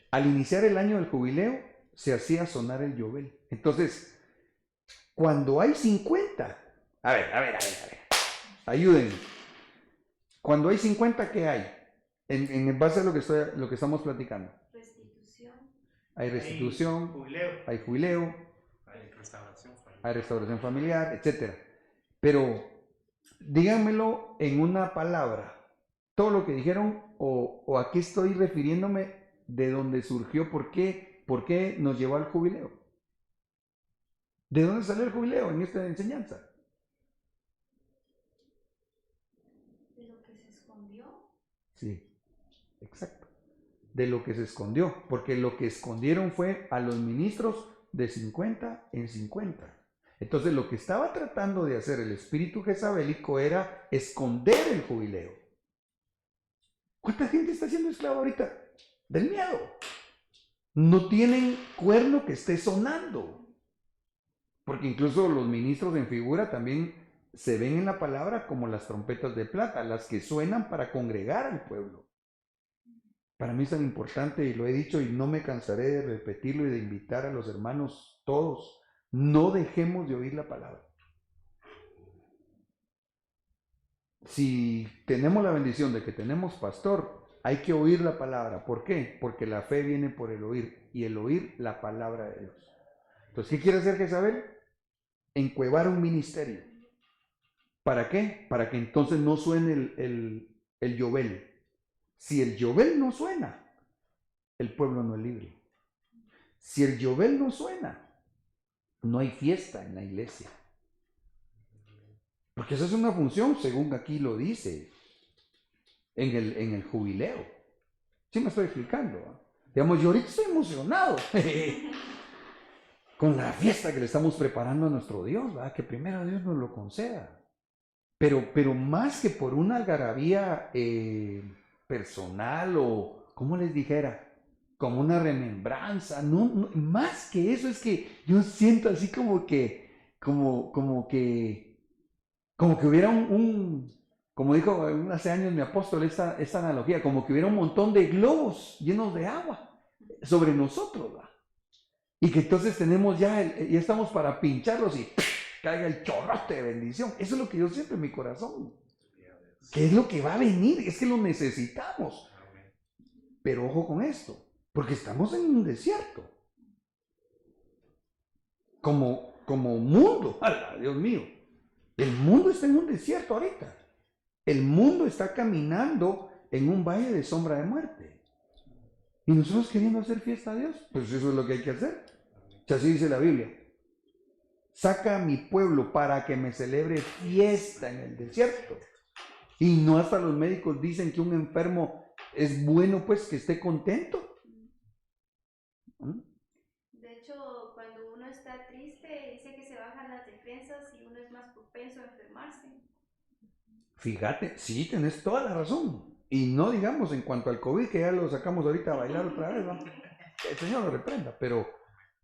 Al iniciar el año del jubileo, se hacía sonar el yovel. Entonces, cuando hay 50, a ver, ayúdenme. Cuando hay 50, ¿qué hay? En base a lo que estamos platicando. Restitución. Hay restitución, hay jubileo, hay restauración familiar, etc. Pero díganmelo en una palabra. Todo lo que dijeron, o a qué estoy refiriéndome, de dónde surgió, por qué nos llevó al jubileo. ¿De dónde salió el jubileo en esta enseñanza? ¿De lo que se escondió? Sí. Exacto, de lo que se escondió, porque lo que escondieron fue a los ministros de 50 en 50. Entonces lo que estaba tratando de hacer el espíritu jezabélico era esconder el jubileo. ¿Cuánta gente está siendo esclava ahorita? Del miedo. No tienen cuerno que esté sonando, porque incluso los ministros en figura también se ven en la palabra como las trompetas de plata, las que suenan para congregar al pueblo. Para mí es tan importante, y lo he dicho y no me cansaré de repetirlo y de invitar a los hermanos todos, no dejemos de oír la palabra. Si tenemos la bendición de que tenemos pastor, hay que oír la palabra. ¿Por qué? Porque la fe viene por el oír, y el oír la palabra de Dios. Entonces, ¿qué quiere hacer Jezabel? Encuevar un ministerio. ¿Para qué? Para que entonces no suene el yovel. Si el yovel no suena, el pueblo no es libre. Si el yovel no suena, no hay fiesta en la iglesia. Porque esa es una función, según aquí lo dice, en el jubileo. ¿Sí me estoy explicando? Digamos, yo ahorita estoy emocionado con la fiesta que le estamos preparando a nuestro Dios, ¿verdad? Que primero Dios nos lo conceda. Pero más que por una algarabía personal o, ¿cómo les dijera? Como una remembranza. No, más que eso es que yo siento así como que hubiera como dijo hace años mi apóstol, esta analogía, como que hubiera un montón de globos llenos de agua sobre nosotros, ¿va? Y que entonces tenemos ya estamos para pincharlos y caiga el chorrote de bendición. Eso es lo que yo siento en mi corazón. ¿Qué es lo que va a venir? Es que lo necesitamos. Pero ojo con esto, porque estamos en un desierto. Como mundo, ¡ala, Dios mío! El mundo está en un desierto ahorita. El mundo está caminando en un valle de sombra de muerte. Y nosotros queriendo hacer fiesta a Dios, pues eso es lo que hay que hacer. O sea, así dice la Biblia. Saca a mi pueblo para que me celebre fiesta en el desierto. Y no hasta los médicos dicen que un enfermo es bueno pues que esté contento. De hecho, cuando uno está triste, dice que se bajan las defensas y uno es más propenso a enfermarse. Fíjate, sí, tenés toda la razón. Y no digamos en cuanto al COVID, que ya lo sacamos ahorita a bailar otra vez, ¿no? El Señor lo reprenda, pero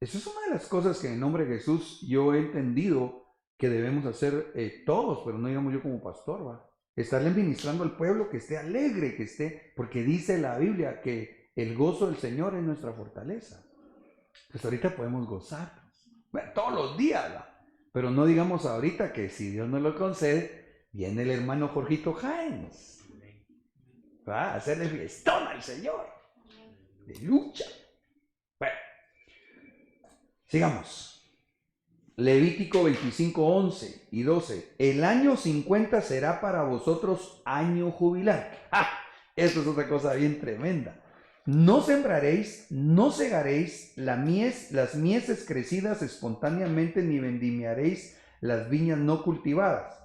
eso es una de las cosas que en nombre de Jesús yo he entendido que debemos hacer todos, pero no digamos yo como pastor, ¿va? Estarle ministrando al pueblo que esté alegre, que esté, porque dice la Biblia que el gozo del Señor es nuestra fortaleza. Pues ahorita podemos gozar, bueno, todos los días, ¿va? Pero no digamos ahorita que si Dios nos lo concede, viene el hermano Jorgito Jaens, va a hacerle fiestón al Señor, de lucha. Bueno, sigamos. Levítico 25, 11 y 12. El año 50 será para vosotros año jubilar. ¡Ah! Esto es otra cosa bien tremenda. No sembraréis, no segaréis las mieses crecidas espontáneamente, ni vendimiaréis las viñas no cultivadas,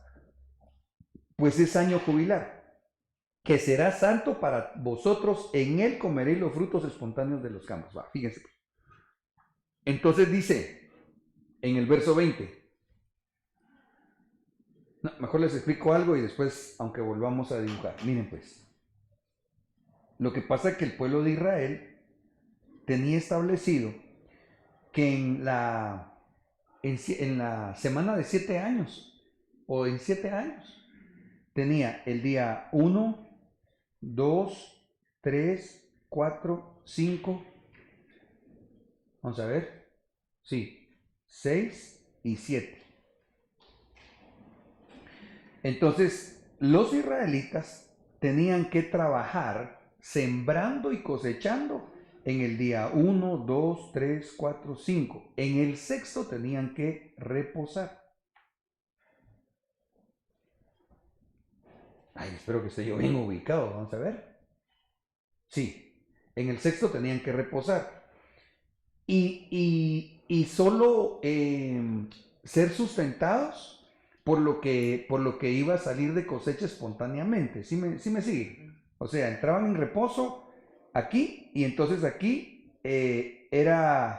pues es año jubilar, que será santo para vosotros, en él comeréis los frutos espontáneos de los campos. Va, fíjense. Entonces dice en el verso 20, no, mejor les explico algo y después, aunque volvamos a dibujar, miren pues, lo que pasa es que el pueblo de Israel tenía establecido que en la semana de 7 años, o en 7 años, tenía el día 1, 2, 3, 4, 5, vamos a ver, sí, 6 y 7. Entonces, los israelitas tenían que trabajar sembrando y cosechando en el día 1, 2, 3, 4, 5. En el sexto tenían que reposar. Ay, espero que esté yo bien ubicado, vamos a ver. Sí, en el sexto tenían que reposar. Y solo ser sustentados por lo que iba a salir de cosecha espontáneamente. ¿Sí me sigue? O sea, entraban en reposo aquí y entonces aquí ya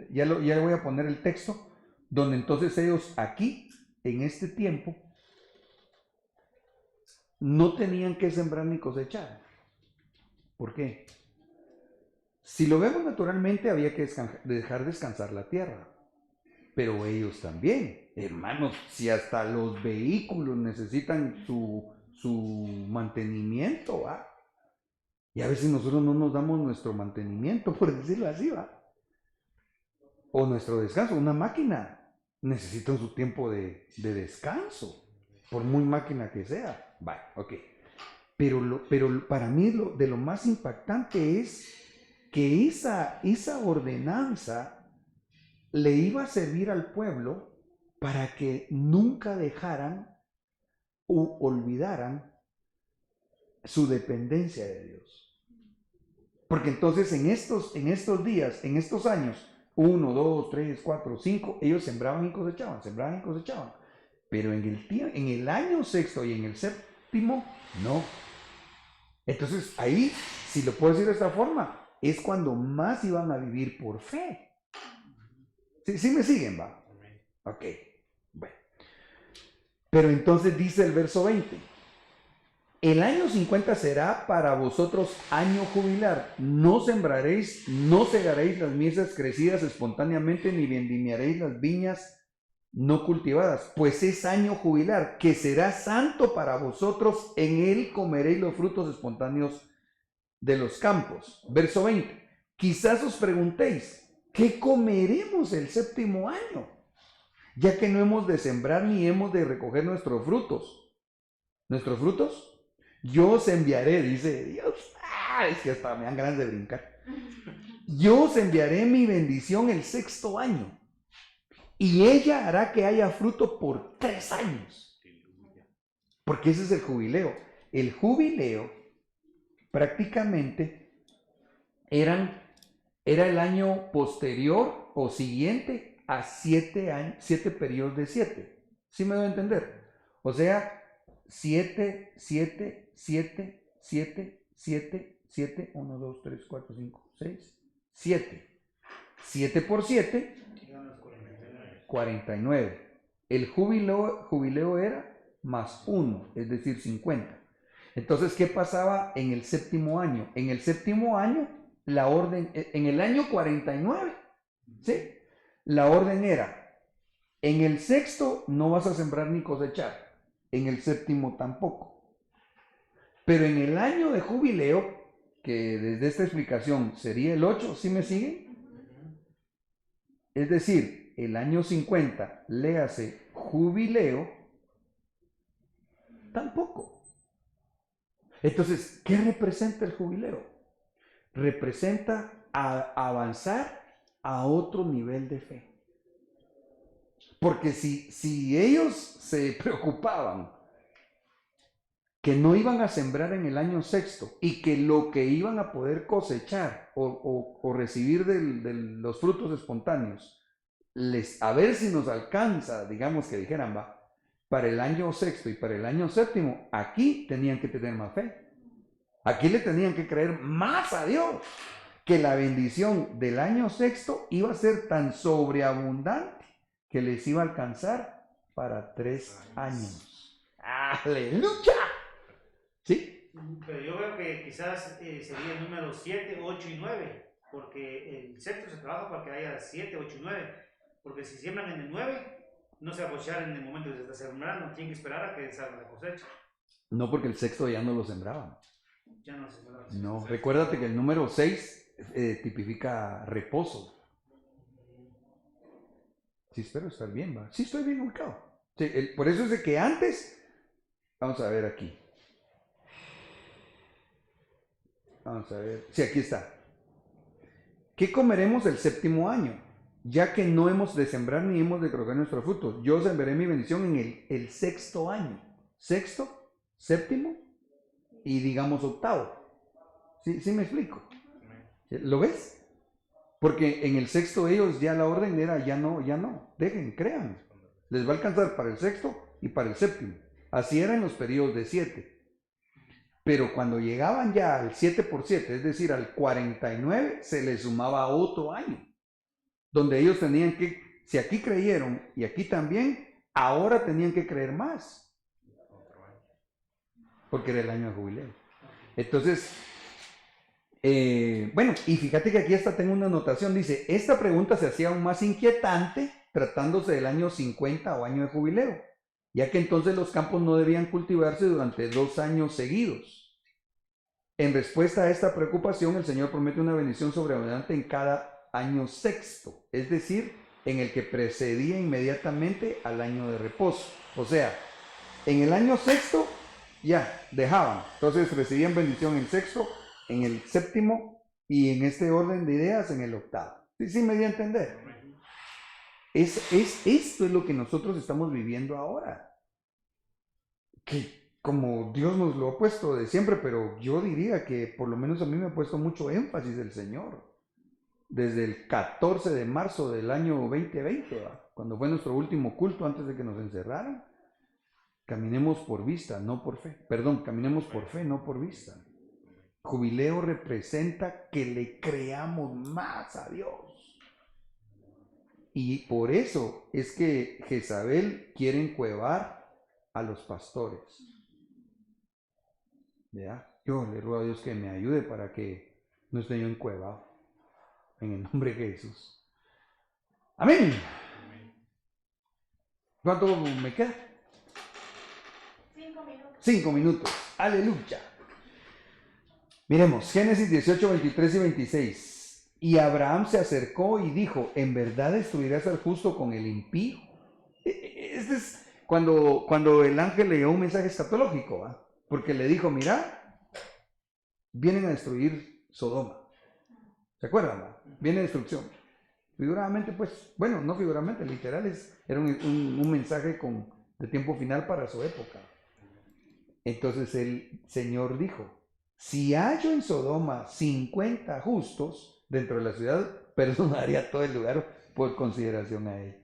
le voy a poner el texto, donde entonces ellos aquí, en este tiempo, no tenían que sembrar ni cosechar. ¿Por qué? Si lo vemos naturalmente, había que dejar descansar la tierra. Pero ellos también, hermanos, si hasta los vehículos necesitan su mantenimiento, ¿va? Y a veces nosotros no nos damos nuestro mantenimiento, por decirlo así, ¿va? O nuestro descanso. Una máquina necesita su tiempo de descanso, por muy máquina que sea. Vale, ok. Pero para mí de lo más impactante es que esa ordenanza le iba a servir al pueblo para que nunca dejaran o olvidaran su dependencia de Dios. Porque entonces en estos días, en estos años, 1, 2, 3, 4, 5, ellos sembraban y cosechaban. Pero en el año sexto y en el séptimo, no. Entonces ahí, si lo puedo decir de esta forma, es cuando más iban a vivir por fe. ¿Sí me siguen, va? Ok, bueno. Pero entonces dice el verso 20, el año 50 será para vosotros año jubilar. No sembraréis, no segaréis las miezas crecidas espontáneamente, ni vendimiaréis las viñas no cultivadas, pues es año jubilar, que será santo para vosotros. En él comeréis los frutos espontáneos de los campos. Verso 20. Quizás os preguntéis, ¿qué comeremos el séptimo año? Ya que no hemos de sembrar ni hemos de recoger nuestros frutos. ¿Nuestros frutos? Yo os enviaré, dice Dios. Es que hasta me dan ganas de brincar. Yo os enviaré mi bendición el sexto año, y ella hará que haya fruto por 3 años. Porque ese es el jubileo. El jubileo prácticamente era el año posterior o siguiente a 7 años, 7 periodos de 7. ¿Sí me doy a entender? O sea, 7, 7, 7, 7, 7, 7, 1, 2, 3, 4, 5, 6, 7. 7 por 7, 49. El jubileo era más 1, es decir, 50. Entonces, ¿qué pasaba en el séptimo año? En el séptimo año, la orden, en el año 49, ¿sí? La orden era, en el sexto no vas a sembrar ni cosechar, en el séptimo tampoco. Pero en el año de jubileo, que desde esta explicación sería el 8, ¿sí me siguen? Es decir, el año 50, léase jubileo, tampoco. Entonces, ¿qué representa el jubileo? Representa avanzar a otro nivel de fe. Porque si ellos se preocupaban que no iban a sembrar en el año sexto y que lo que iban a poder cosechar o recibir de los frutos espontáneos, a ver si nos alcanza, digamos que dijeran, va, para el año sexto y para el año séptimo, aquí tenían que tener más fe. Aquí le tenían que creer más a Dios, que la bendición del año sexto iba a ser tan sobreabundante que les iba a alcanzar para 3 años. ¡Aleluya! ¿Sí? Pero yo veo que quizás sería el número 7, 8 y 9, porque el sexto se trabaja para que haya 7, 8 y 9, porque si siembran en el 9, no se va a cosechar en el momento que se está sembrando, tienen que esperar a que salga la cosecha. No, porque el sexto ya no lo sembraban. Ya no se sembraba. No, recuérdate que el número 6 tipifica reposo. Sí, espero estar bien, ¿va? Sí, estoy bien ubicado. Sí, por eso es de que antes, vamos a ver aquí. Vamos a ver. Sí, aquí está. ¿Qué comeremos el séptimo año? Ya que no hemos de sembrar ni hemos de recoger nuestros frutos. Yo sembraré mi bendición en el sexto año. Sexto, séptimo y digamos octavo. ¿Sí me explico? ¿Lo ves? Porque en el sexto ellos ya la orden era ya no. Dejen, crean. Les va a alcanzar para el sexto y para el séptimo. Así eran los periodos de 7. Pero cuando llegaban ya al 7 por 7, es decir, al 49, se les sumaba otro año, donde ellos tenían que, si aquí creyeron y aquí también, ahora tenían que creer más, porque era el año de jubileo. Entonces, bueno, y fíjate que aquí hasta tengo una anotación, dice, esta pregunta se hacía aún más inquietante tratándose del año 50 o año de jubileo, ya que entonces los campos no debían cultivarse durante 2 años seguidos. En respuesta a esta preocupación, el Señor promete una bendición sobreabundante en cada año sexto, es decir, en el que precedía inmediatamente al año de reposo. O sea, en el año sexto ya dejaban, entonces recibían bendición en el sexto, en el séptimo y en este orden de ideas en el octavo. ¿Sí me di a entender? Esto es lo que nosotros estamos viviendo ahora. Que como Dios nos lo ha puesto de siempre, pero yo diría que por lo menos a mí me ha puesto mucho énfasis el Señor. Desde el 14 de marzo del año 2020, cuando fue nuestro último culto antes de que nos encerraran, caminemos por vista, no por fe. Perdón, caminemos por fe, no por vista. Jubileo representa que le creamos más a Dios. Y por eso es que Jezabel quiere encuevar a los pastores. ¿Ya? Yo le ruego a Dios que me ayude para que no esté yo encuevado. En el nombre de Jesús. Amén. ¿Cuánto me queda? 5 minutos. 5 minutos. Aleluya. Miremos, Génesis 18, 23 y 26. Y Abraham se acercó y dijo, ¿en verdad destruirás al justo con el impío? Este es cuando el ángel le dio un mensaje escatológico, ¿va? Porque le dijo, mira, vienen a destruir Sodoma. ¿Se acuerdan? ¿Va? Viene destrucción. Figuradamente, pues, bueno, no figuradamente, literal, era un mensaje de tiempo final para su época. Entonces el Señor dijo, si hallo en Sodoma 50 justos dentro de la ciudad, perdonaría todo el lugar por consideración a él.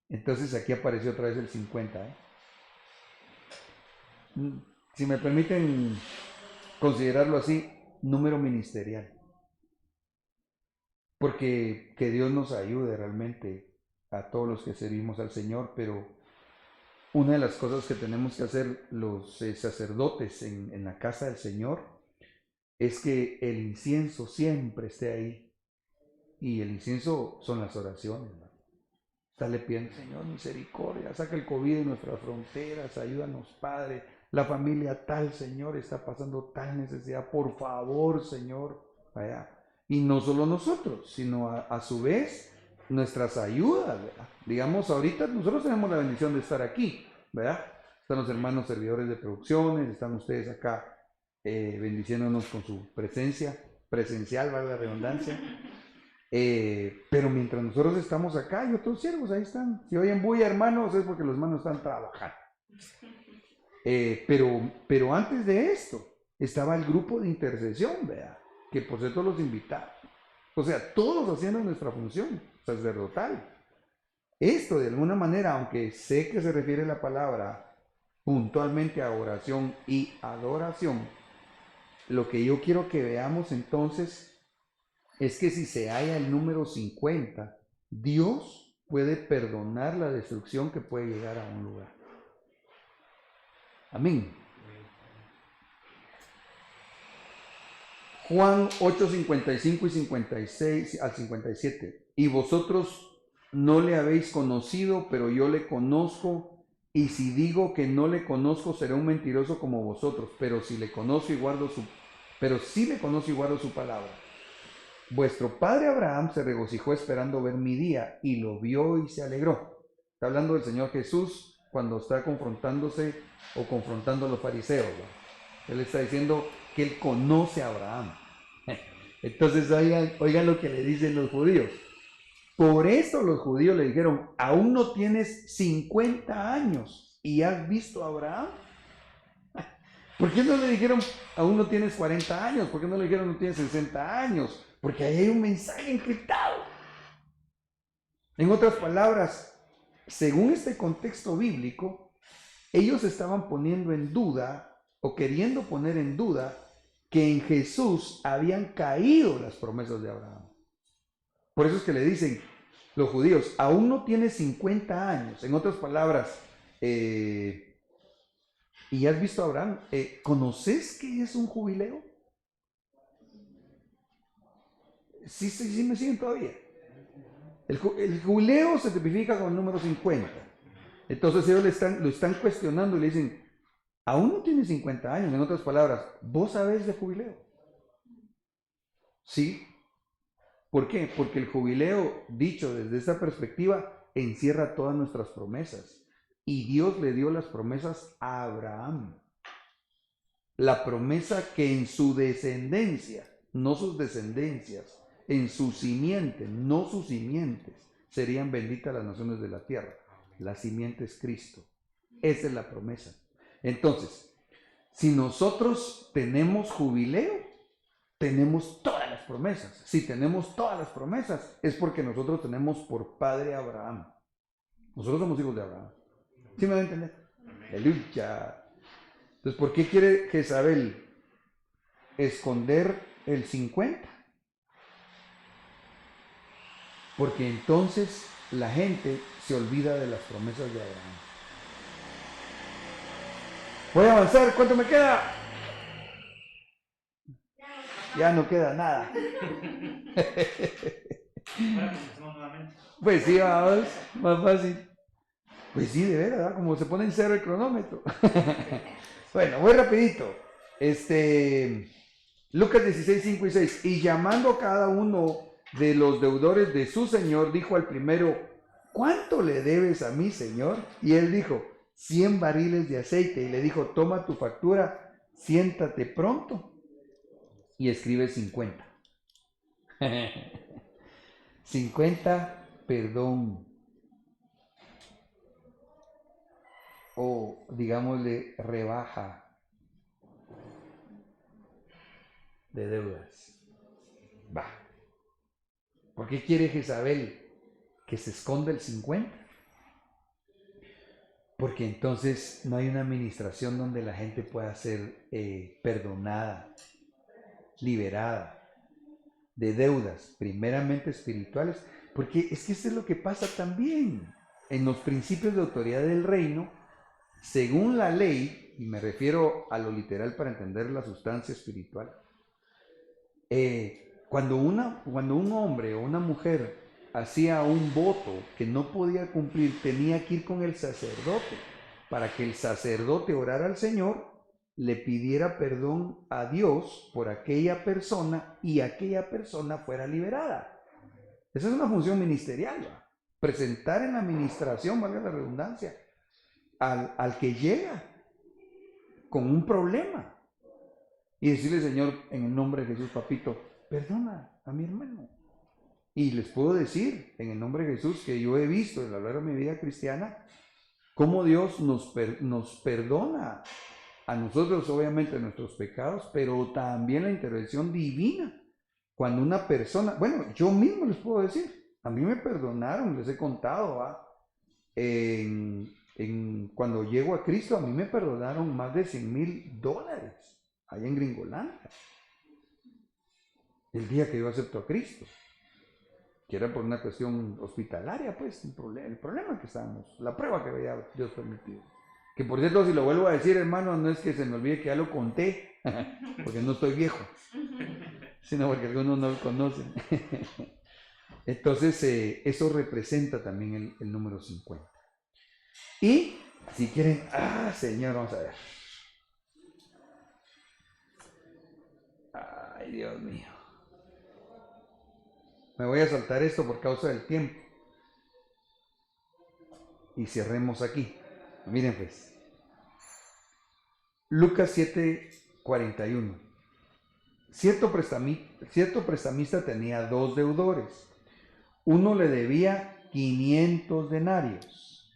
Entonces aquí apareció otra vez el 50. Si me permiten considerarlo así, número ministerial. Porque que Dios nos ayude realmente a todos los que servimos al Señor, pero una de las cosas que tenemos que hacer los sacerdotes en la casa del Señor es que el incienso siempre esté ahí. Y el incienso son las oraciones, ¿no? Estarle pidiendo, Señor, misericordia, saca el COVID de nuestras fronteras, ayúdanos, Padre. La familia tal, Señor, está pasando tal necesidad, por favor, Señor, vaya. Y no solo nosotros, sino a su vez nuestras ayudas, ¿verdad? Digamos, ahorita nosotros tenemos la bendición de estar aquí, ¿verdad? Están los hermanos servidores de producciones, están ustedes acá bendiciéndonos con su presencia, presencial, vale la redundancia. Pero mientras nosotros estamos acá, hay otros siervos, ahí están. Si oyen bulla, hermanos, es porque los hermanos están trabajando. Pero antes de esto, estaba el grupo de intercesión, ¿verdad? Que por cierto los invitaron. O sea, todos haciendo nuestra función sacerdotal. Esto, de alguna manera, aunque sé que se refiere la palabra puntualmente a oración y adoración, lo que yo quiero que veamos entonces es que si se halla el número 50, Dios puede perdonar la destrucción que puede llegar a un lugar. Amén. Juan 8, 55 y 56 al 57. Y vosotros no le habéis conocido, pero yo le conozco. Y si digo que no le conozco, seré un mentiroso como vosotros. Pero si le conozco y guardo su palabra. Vuestro padre Abraham se regocijó esperando ver mi día y lo vio y se alegró. Está hablando del Señor Jesús cuando está confrontando a los fariseos, ¿no? Él está diciendo que él conoce a Abraham. Entonces oigan lo que le dicen los judíos. Por esto los judíos le dijeron, aún no tienes 50 años y has visto a Abraham. ¿Por qué no le dijeron, aún no tienes 40 años? ¿Por qué no le dijeron, no tienes 60 años? Porque ahí hay un mensaje encriptado. En otras palabras, según este contexto bíblico, ellos estaban poniendo en duda o queriendo poner en duda que en Jesús habían caído las promesas de Abraham. Por eso es que le dicen los judíos, aún no tienes 50 años. En otras palabras, y has visto a Abraham, ¿conoces qué es un jubileo? Sí me siguen todavía. El jubileo se tipifica con el número 50. Entonces ellos lo están cuestionando y le dicen, aún no tienes 50 años. En otras palabras, ¿vos sabés de jubileo? Sí. ¿Por qué? Porque el jubileo, dicho desde esta perspectiva, encierra todas nuestras promesas. Y Dios le dio las promesas a Abraham. La promesa que en su descendencia, no sus descendencias, en su simiente, no sus simientes, serían benditas las naciones de la tierra. La simiente es Cristo. Esa es la promesa. Entonces, si nosotros tenemos jubileo, tenemos todas las promesas. Si tenemos todas las promesas, es porque nosotros tenemos por padre a Abraham. Nosotros somos hijos de Abraham. ¿Sí me va a entender? Aleluya. Entonces, ¿por qué quiere Jezabel esconder el 50? Porque entonces la gente se olvida de las promesas de Abraham. Voy a avanzar. ¿Cuánto me queda? ya no queda nada. Ahora comencemos nuevamente. Pues sí, vamos, más fácil. Pues sí, de veras, ¿verdad? Como se pone en cero el cronómetro. Bueno, voy rapidito. Lucas 16, 5 y 6. Y llamando cada uno de los deudores de su señor, dijo al primero: ¿cuánto le debes a mi señor? Y él dijo: 100 barriles de aceite. Y le dijo: toma tu factura, siéntate pronto y escribe 50. 50, perdón. O digámosle rebaja de deudas. Va. ¿Por qué quiere Jezabel que se esconda el 50? Porque entonces no hay una administración donde la gente pueda ser perdonada, liberada de deudas, primeramente espirituales, porque es que esto es lo que pasa también en los principios de autoridad del reino, según la ley, y me refiero a lo literal para entender la sustancia espiritual. Cuando un hombre o una mujer hacía un voto que no podía cumplir, tenía que ir con el sacerdote para que el sacerdote orara al Señor, le pidiera perdón a Dios por aquella persona y aquella persona fuera liberada. Esa es una función ministerial, ¿va? Presentar en la administración, valga la redundancia, al que llega con un problema y decirle: Señor, en el nombre de Jesús, papito, perdona a mi hermano. Y les puedo decir, en el nombre de Jesús, que yo he visto a lo largo de mi vida cristiana cómo Dios nos perdona a nosotros, obviamente, nuestros pecados, pero también la intervención divina. Cuando una persona, bueno, yo mismo les puedo decir, a mí me perdonaron, les he contado, cuando llego a Cristo, a mí me perdonaron más de $100,000 allá en Gringolandia, el día que yo acepto a Cristo, que era por una cuestión hospitalaria, pues, el problema que estábamos, la prueba que había Dios permitido. Que por cierto, si lo vuelvo a decir, hermano, no es que se me olvide que ya lo conté, porque no estoy viejo, sino porque algunos no lo conocen. Entonces, eso representa también el número 50. Y si quieren, Señor, vamos a ver. Ay, Dios mío. Me voy a saltar esto por causa del tiempo. Y cerremos aquí. Miren pues. Lucas 7:41. Cierto prestamista tenía 2 deudores. Uno le debía 500 denarios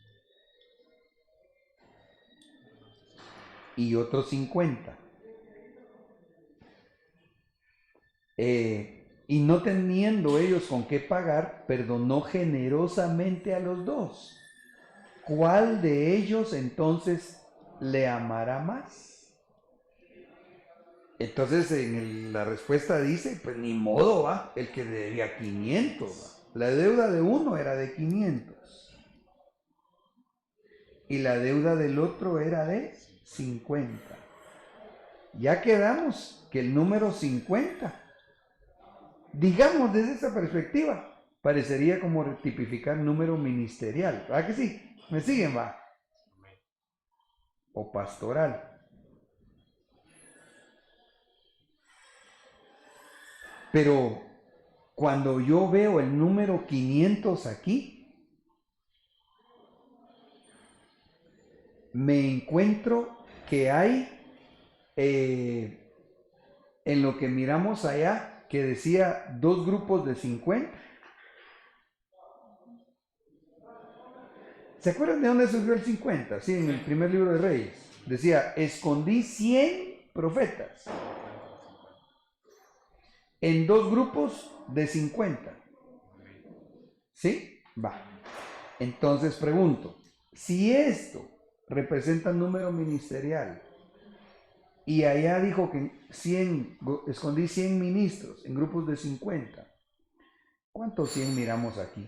y otro 50. Y no teniendo ellos con qué pagar, perdonó generosamente a los 2. ¿Cuál de ellos entonces le amará más? Entonces la respuesta dice, pues ni modo, va, el que le debía 500, va. La deuda de uno era de 500 y la deuda del otro era de 50. Ya quedamos que el número 50, digamos desde esa perspectiva, parecería como tipificar número ministerial, ¿verdad que sí? ¿Me siguen, va? O pastoral. Pero cuando yo veo el número 500 aquí, me encuentro que hay, en lo que miramos allá, que decía 2 grupos de 50. ¿Se acuerdan de dónde surgió el 50? Sí, en el primer libro de Reyes. Decía, escondí 100 profetas en 2 grupos de 50. ¿Sí? Va. Entonces pregunto, si esto representa el número ministerial y allá dijo que escondí 100 ministros en grupos de 50, ¿cuántos 100 miramos aquí?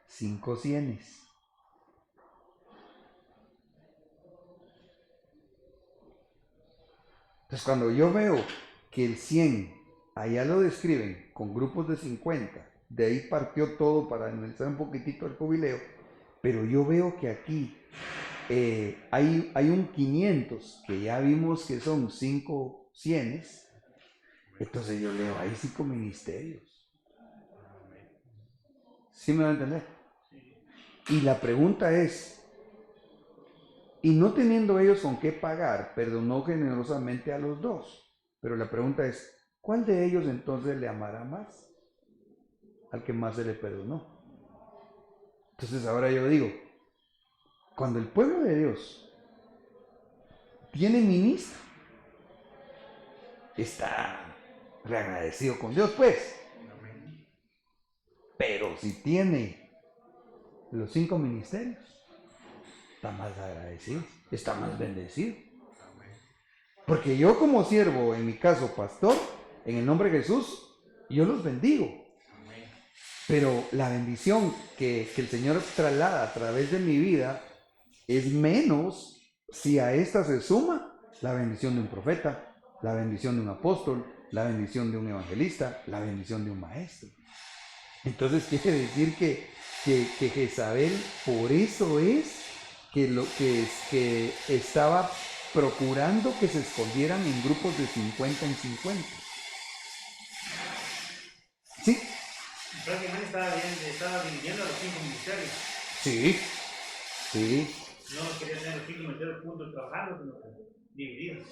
5 cienes. Entonces cuando yo veo que el 100, allá lo describen con grupos de 50, de ahí partió todo para analizar un poquitito el jubileo, pero yo veo que aquí hay un 500, que ya vimos que son 5 cienes, entonces yo leo, hay 5 ministerios. ¿Sí me va a entender? Y la pregunta es, y no teniendo ellos con qué pagar, perdonó generosamente a los dos, pero la pregunta es, ¿cuál de ellos entonces le amará más? Al que más se le perdonó. Entonces ahora yo digo, cuando el pueblo de Dios tiene ministro, está reagradecido con Dios, pues. Pero si tiene los 5 ministerios, está más agradecido, está más bendecido. Porque yo como siervo, en mi caso pastor, en el nombre de Jesús, yo los bendigo. Pero la bendición que el Señor traslada a través de mi vida es menos si a esta se suma la bendición de un profeta, la bendición de un apóstol, la bendición de un evangelista, la bendición de un maestro. Entonces quiere decir que Jezabel, por eso es que estaba procurando que se escondieran en grupos de 50 en 50. ¿Sí? Prácticamente estaba dividiendo a los 5 ministerios. Sí, sí. No quería tener los 5 ministerios juntos trabajando, sino que divididos.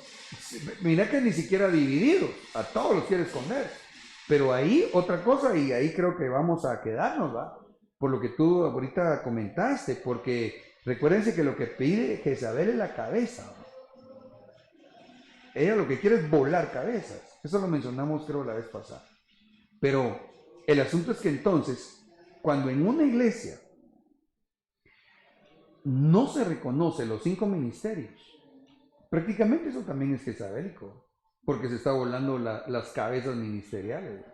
Mira que ni siquiera divididos, a todos los quiere esconder. Pero ahí otra cosa, y ahí creo que vamos a quedarnos, ¿va? Por lo que tú ahorita comentaste, porque recuérdense que lo que pide Jezabel es la cabeza. Ella lo que quiere es volar cabezas. Eso lo mencionamos creo la vez pasada. Pero el asunto es que entonces, cuando en una iglesia no se reconoce los 5 ministerios, prácticamente eso también es jezabélico, porque se está volando las cabezas ministeriales,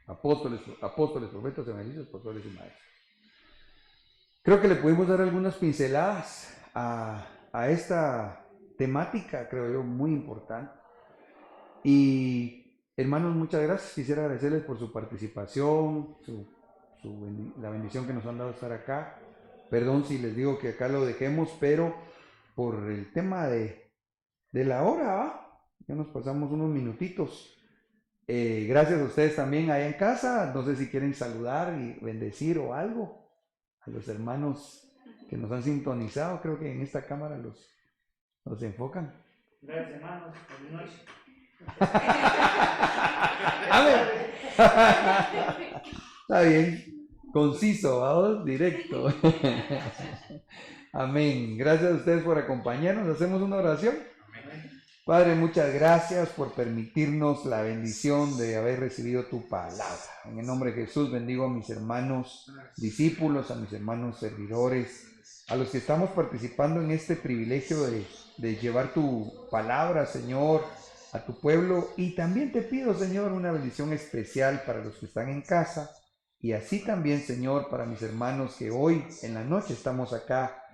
apóstoles, profetas, evangelistas, pastores y maestros. Creo que le pudimos dar algunas pinceladas a esta temática, creo yo, muy importante. Y hermanos, muchas gracias. Quisiera agradecerles por su participación, la bendición que nos han dado estar acá. Perdón si les digo que acá lo dejemos, pero por el tema de la hora, ¿va? Ya nos pasamos unos minutitos. Gracias a ustedes también allá en casa. No sé si quieren saludar y bendecir o algo a los hermanos que nos han sintonizado. Creo que en esta cámara los enfocan. Gracias, hermanos. Buenas noches. Está bien, conciso, vamos, directo. Amén. Gracias a ustedes por acompañarnos. Hacemos una oración. Padre, muchas gracias por permitirnos la bendición de haber recibido tu palabra. En el nombre de Jesús bendigo a mis hermanos discípulos, a mis hermanos servidores, a los que estamos participando en este privilegio de llevar tu palabra, Señor, a tu pueblo. Y también te pido, Señor, una bendición especial para los que están en casa, y así también, Señor, para mis hermanos que hoy en la noche estamos acá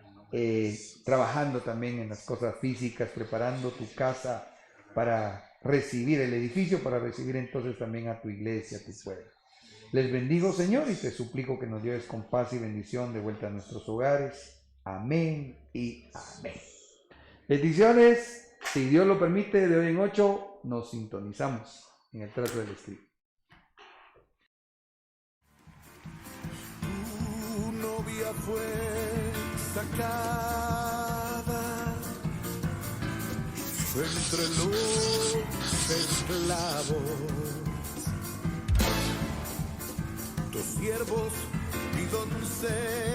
trabajando también en las cosas físicas, preparando tu casa para recibir el edificio, para recibir entonces también a tu iglesia, a tu pueblo. Les bendigo, Señor, y te suplico que nos lleves con paz y bendición de vuelta a nuestros hogares. Amén y amén. Bendiciones. Si Dios lo permite, de hoy en 8 nos sintonizamos en el trato del escrito. Tu novia fue sacada entre los esclavos. Tus siervos y doncellas